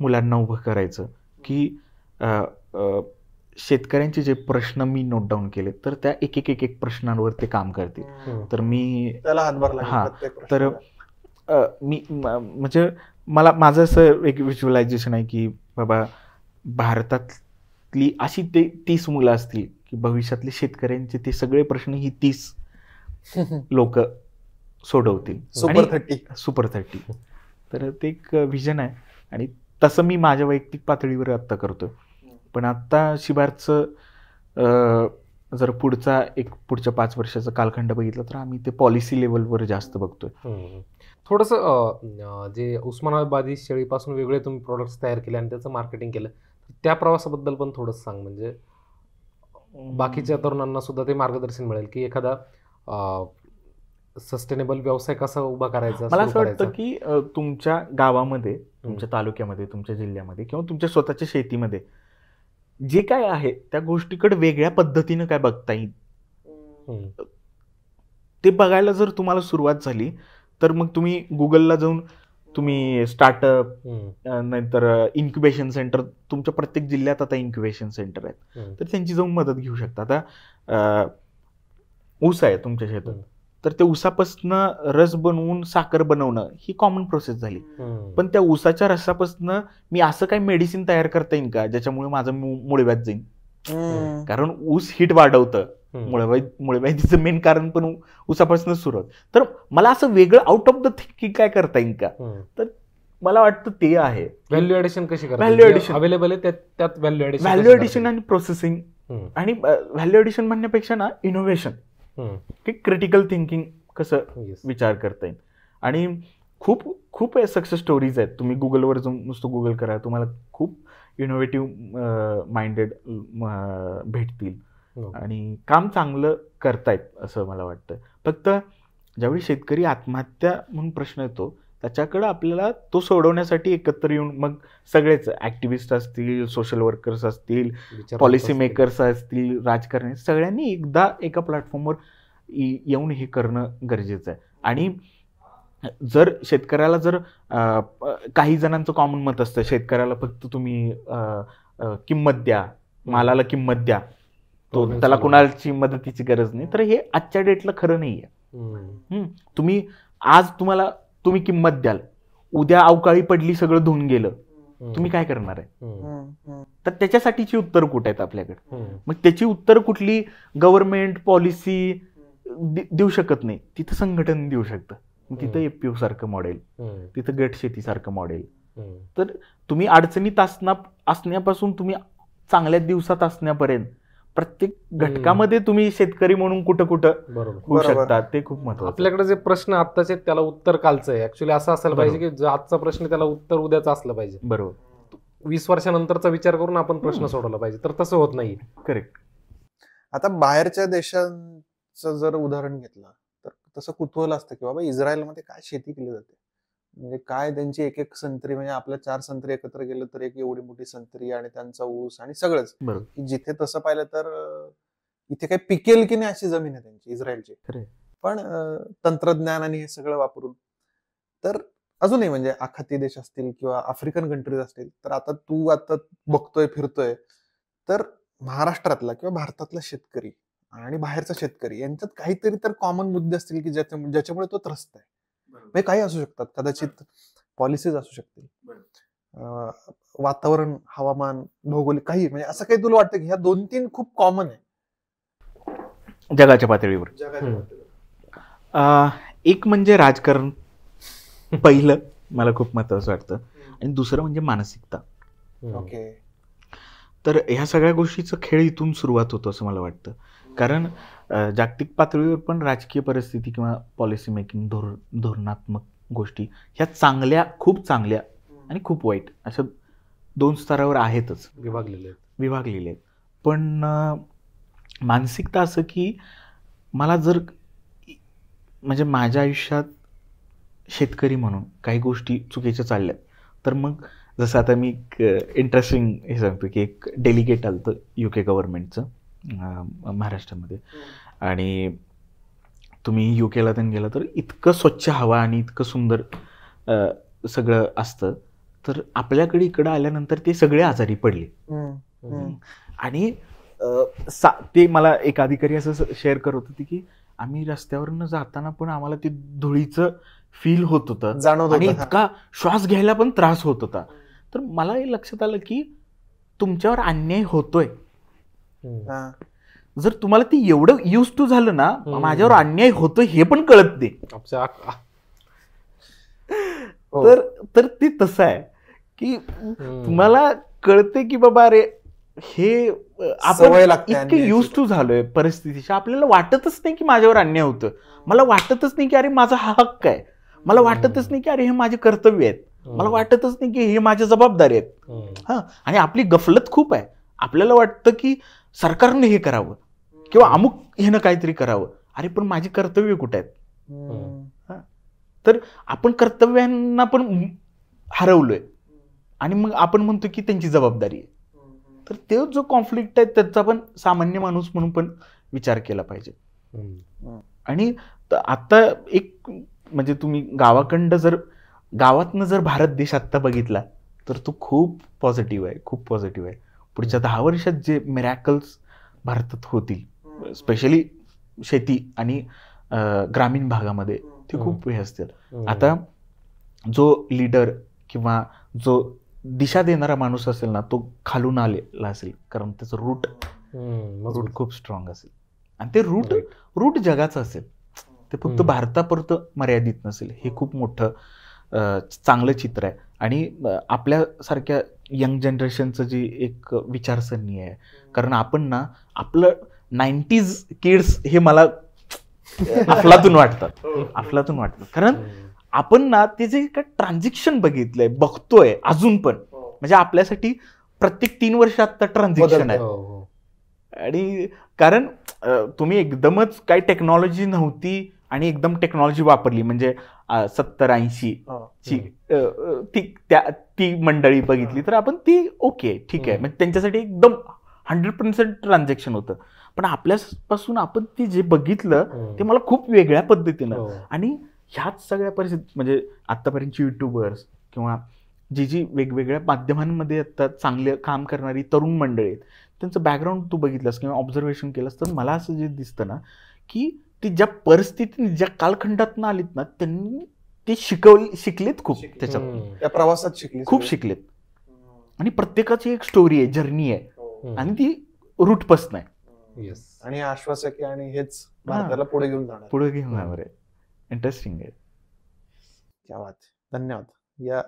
मुलांना उभं करायचं की शेतकऱ्यांचे जे प्रश्न मी नोट डाऊन केले तर त्या एक प्रश्नांवर ते काम करतील. तर मी
त्याला हातभार
तर मी म्हणजे माझं असं एक व्हिज्युअलायझेशन आहे की बाबा भारतातली अशी ते 30 मुलं असतील की भविष्यातले शेतकऱ्यांचे ते सगळे प्रश्न ही 30 लोक सोडवतील. सुपर 30. तर ते एक विजन आहे आणि तसं मी माझ्या वैयक्तिक पातळीवर आत्ता करतोय. पण आत्ता शिवारचं जर पुढच्या 5 वर्षाचा कालखंड बघितला तर आम्ही ते पॉलिसी लेवलवर जास्त बघतोय.
थोडंसं जे उस्मानाबादी शेळीपासून वेगळे तुम्ही प्रोडक्ट्स तयार केले आणि त्याचं मार्केटिंग केलं, त्या प्रवासाबद्दल पण थोडंसं सांग. म्हणजे बाकीच्या तरुणांना सुद्धा ते मार्गदर्शन मिळेल की एखादा सस्टेनेबल व्यवसाय कसा उभा करायचा.
मला असं वाटतं की तुमच्या गावामध्ये, तुमच्या तालुक्यामध्ये, तुमच्या जिल्ह्यामध्ये किंवा तुमच्या स्वतःच्या शेतीमध्ये जे काय आहे त्या गोष्टीकडे वेगळ्या पद्धतीनं काय बघता येईल ते बघायला जर तुम्हाला सुरुवात झाली तर मग तुम्ही गुगलला जाऊन तुम्ही स्टार्टअप, नंतर इन्क्युबेशन सेंटर, तुमच्या प्रत्येक जिल्ह्यात आता इन्क्युबेशन सेंटर आहेत, तर त्यांची जाऊन मदत घेऊ शकता. आता ऊस आहे तुमच्या शेतात, तर त्या ऊसापासनं रस बनवून साखर बनवणं ही कॉमन प्रोसेस झाली. पण त्या ऊसाच्या रसापासनं मी असं काही मेडिसिन तयार करता येईल का ज्याच्यामुळे माझं मुळव्याध जाईल? कारण ऊस हिट वाढवतं. मुळव्याधीचं मेन कारण पण ऊसापासून सुरू होतं. तर मला असं वेगळं आउट ऑफ द थिंकिंग काय करता येईल का? तर मला वाटतं ते आहे
व्हॅल्यू ॲडिशन कशी करता.
व्हॅल्यू ॲडिशन
अवेलेबल आहे त्यात
व्हॅल्यू ॲडिशन आणि प्रोसेसिंग. आणि व्हॅल्यू ॲडिशन म्हणण्यापेक्षा ना इनोव्हेशन, की क्रिटिकल थिंकिंग कसं विचार करता येईल. आणि खूप खूप सक्सेस स्टोरीज आहेत. तुम्ही गुगलवर जाऊन नुसतं गुगल करा, तुम्हाला खूप इनोव्हेटिव्ह माइंडेड भेटतील आणि काम चांगलं करतायत असं मला वाटतं. फक्त ज्यावेळी शेतकरी आत्महत्या म्हणून प्रश्न येतो त्याच्याकडं आपल्याला तो सोडवण्यासाठी एकत्र येऊन मग सगळेच ॲक्टिव्हिस्ट असतील, सोशल वर्कर्स असतील, पॉलिसी मेकर्स असतील, राजकारणी, सगळ्यांनी एकदा एका प्लॅटफॉर्मवर येऊन हे करणं गरजेचं आहे. आणि जर शेतकऱ्याला जर काही जणांचं कॉमन मत असतं शेतकऱ्याला फक्त तुम्ही किंमत द्या, मालाला किंमत द्या, त्याला कुणाची मदतीची गरज नाही, तर हे आजच्या डेटला खरं नाहीये. तुम्ही आज तुम्ही किंमत द्याल, उद्या अवकाळी पडली, सगळं धुवून गेलं, तुम्ही काय करणार आहे? तर त्याच्यासाठीची उत्तर कुठे आहेत आपल्याकडे? मग त्याची उत्तर कुठली गव्हर्नमेंट पॉलिसी देऊ शकत नाही, तिथं संघटन देऊ शकतं. तिथं एफपीओ सारखं मॉडेल, तिथं गट शेती सारखं मॉडेल. तर तुम्ही अडचणीत असण्यापासून तुम्ही चांगल्या दिवसात असण्यापर्यंत प्रत्येक घटकामध्ये तुम्ही शेतकरी म्हणून कुठं होऊ शकता, ते खूप महत्त्वाचं.
आपल्याकडे जे प्रश्न आत्ताचे त्याला उत्तर कालचं आहे, ऍक्च्युली असं असायला पाहिजे की जो आजचा प्रश्न त्याला उत्तर उद्याचं असलं पाहिजे.
बरोबर.
20 वर्षानंतरचा विचार करून आपण प्रश्न सोडवला पाहिजे, तर तसं होत नाही.
करेक्ट.
आता बाहेरच्या देशांचं जर उदाहरण घेतलं तर तसं कुतूहल असतं की बाबा इस्रायलमध्ये काय शेती केली जाते, म्हणजे काय त्यांची एक एक संत्री, म्हणजे आपल्या 4 संत्री एकत्र गेलं तर एक एवढी मोठी संत्री आणि त्यांचा ऊस आणि सगळंच. की जिथे तसं पाहिलं तर इथे काही पिकेल की नाही अशी जमीन आहे त्यांची इस्रायलची. पण तंत्रज्ञान आणि हे सगळं वापरून तर अजूनही म्हणजे आखाती देश असतील किंवा आफ्रिकन कंट्रीज असतील, तर आता तू बघतोय फिरतोय तर महाराष्ट्रातला किंवा भारतातला शेतकरी आणि बाहेरचा शेतकरी यांच्यात काहीतरी तर कॉमन मुद्दे असतील की ज्याच्यामुळे तो त्रस्त आहे. म्हणजे काही असू शकतात, कदाचित पॉलिसीज असू शकतील, वातावरण, हवामान, भौगोलिक, काही म्हणजे असं काही तुला वाटतं की ह्या 2-3 खूप कॉमन आहे
जगाच्या पातळीवर? एक म्हणजे राजकारण पहिलं मला खूप महत्वाचं वाटतं, आणि दुसरं म्हणजे मानसिकता.
ओके.
तर ह्या सगळ्या गोष्टीचं खेळ इथून सुरुवात होतो असं मला वाटतं. कारण जागतिक पातळीवर पण राजकीय परिस्थिती किंवा पॉलिसी मेकिंग, धोरणात्मक गोष्टी ह्या चांगल्या, खूप चांगल्या आणि खूप वाईट अशा 2 स्तरावर आहेतच, विभागलेले आहेत. पण मानसिकता असं की मला जर म्हणजे माझ्या आयुष्यात शेतकरी म्हणून काही गोष्टी चुकीच्या चालल्यात, तर मग जसं आता मी इंटरेस्टिंग हे सांगतो की एक डेलिगेट आलं होतं UK गव्हर्नमेंटचं महाराष्ट्रामध्ये, आणि तुम्ही UKला त्यांनी गेला तर इतकं स्वच्छ हवा आणि इतकं सुंदर सगळं असतं, तर आपल्याकडे इकडं आल्यानंतर ते सगळे आजारी पडले. आणि ते मला एक अधिकारी असं शेअर करत होते की आम्ही रस्त्यावरनं जाताना पण आम्हाला ते धुळीचं फील होत होतं आणि इतका श्वास घ्यायला पण त्रास होत होता. तर मला हे लक्षात आलं की तुमच्यावर अन्याय होतोय, जर तुम्हाला ते एवढं युज टू झालं ना, माझ्यावर अन्याय होतोय हे पण कळत नाही, तर ते तसं आहे की तुम्हाला कळते की बाबा अरे हे आपण इतके युज टू झालोय परिस्थितीशी, आपल्याला वाटतच नाही की माझ्यावर अन्याय होतं, मला वाटतच नाही की अरे माझा हा हक्क आहे, मला वाटतच नाही की अरे हे माझे कर्तव्य आहेत, मला वाटतच नाही की हे माझ्या जबाबदारी आहेत. हा, आणि आपली गफलत खूप आहे. आपल्याला वाटतं की सरकारने हे करावं किंवा अमुक ह्यानं काहीतरी करावं, अरे पण माझी कर्तव्य कुठे आहेत? तर आपण कर्तव्यांना पण हरवलोय आणि मग आपण म्हणतो की त्यांची जबाबदारी आहे. तर ते जो कॉन्फ्लिक्ट आहे त्याचा पण सामान्य माणूस म्हणून पण विचार केला पाहिजे. आणि आता एक म्हणजे तुम्ही गावातनं जर भारत देश आत्ता बघितला तर तो खूप पॉझिटिव्ह आहे, खूप पॉझिटिव्ह आहे. पुढच्या 10 वर्षात जे मिरॅकल्स भारतात होतील, स्पेशली शेती आणि ग्रामीण भागामध्ये, ते खूप हे असतील. आता जो लीडर किंवा जो दिशा देणारा माणूस असेल ना, तो खालून आलेला असेल, कारण त्याचं रूट खूप स्ट्रॉंग असेल आणि ते रूट जगाचं असेल, ते फक्त भारतापुरतं मर्यादित नसेल. हे खूप मोठं चांगलं चित्र आहे. आणि आपल्यासारख्या यंग जनरेशनचं जी एक विचारसरणी आहे, कारण आपण ना आपलं 90s किड्स हे मला अफलातून वाटतात, कारण आपण ना ते जे काय ट्रान्झिक्शन बघतोय अजून पण, म्हणजे आपल्यासाठी प्रत्येक 3 वर्ष आता ट्रान्झिक्शन आहे. आणि कारण तुम्ही एकदमच काही टेक्नॉलॉजी नव्हती आणि एकदम टेक्नॉलॉजी वापरली, म्हणजे 70-80 ती मंडळी बघितली तर आपण ती ओके ठीक आहे, म्हणजे त्यांच्यासाठी एकदम 100% ट्रान्झॅक्शन होतं. पण आपल्यापासून आपण ते जे बघितलं ते मला खूप वेगळ्या पद्धतीनं, आणि ह्याच सगळ्या परिस्थिती म्हणजे आत्तापर्यंतची युट्यूबर्स किंवा जी वेगवेगळ्या माध्यमांमध्ये आता चांगले काम करणारी तरुण मंडळी आहेत, त्यांचं बॅकग्राऊंड तू बघितलंस किंवा ऑब्झर्वेशन केलंस तर मला असं जे दिसतं ना की ती ज्या परिस्थितीने ज्या कालखंडातनं आलीत ना त्यांनी ते शिकलेत खूप त्याच्यात,
त्या प्रवासात शिकले,
खूप शिकलेत. आणि प्रत्येकाची एक स्टोरी आहे, जर्नी आहे आणि ती रूटपासून आहे.
आणि आश्वासक आहे आणि हेच भारताला पुढे घेऊन
जाणार आहे. इंटरेस्टिंग आहे.
क्या बात. धन्यवाद. या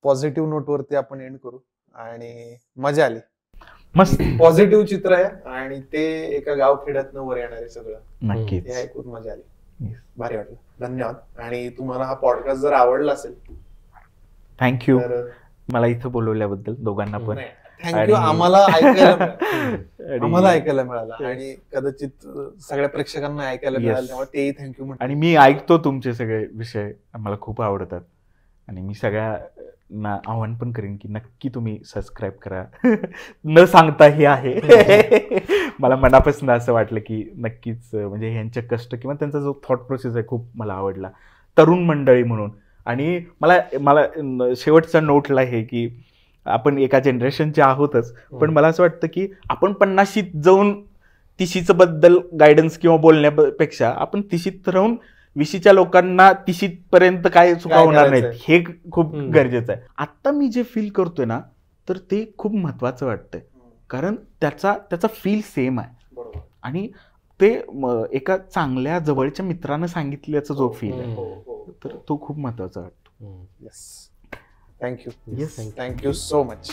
पॉझिटिव्ह नोटवरती आपण एंड करू आणि मजा आली.
मस्त
पॉझिटिव्ह चित्र आहे आणि ते एका गावखेड्यातनं वर येणार आहे सगळं.
नक्कीच.
हे ऐकून मजा आली, भारी वाटलं. धन्यवाद. आणि तुम्हाला हा पॉडकास्ट जर आवडला असेल
थँक्यू
तर
मला इथं बोलवल्याबद्दल दोघांना पण.
थँक्यू. आम्हाला ऐकायला मिळालं आणि कदाचित सगळ्या प्रेक्षकांना ऐकायला मिळालं, त्यामुळे तेही थँक्यू म्हणतो.
आणि मी ऐकतो तुमचे सगळे विषय, मला खूप आवडतात आणि मी सगळ्यांना आव्हान पण करेन की नक्की तुम्ही सबस्क्राईब करा. न सांगता हे आहे. मला मनापासून असं वाटलं की नक्कीच म्हणजे ह्यांचे कष्ट किंवा त्यांचा जो थॉट प्रोसेस आहे खूप मला आवडला तरुण मंडळी म्हणून. आणि मला शेवटचा नोटला हे की आपण एका जनरेशनचे आहोतच, पण मला असं वाटतं की आपण 50शीत जाऊन 30शीचं बद्दल गायडन्स किंवा बोलण्यापेक्षा आपण 30शीत राहून 20शीच्या लोकांना 30शीत पर्यंत काय चुका होणार नाहीत हे खूप गरजेचं आहे. आता मी जे फील करतोय ना तर ते खूप महत्वाचं वाटतंय, कारण त्याचा फील सेम आहे आणि ते एका चांगल्या जवळच्या मित्रानं सांगितल्याचा जो फील आहे तर तो खूप महत्वाचा वाटतो.
थँक्यू. Thank you so much.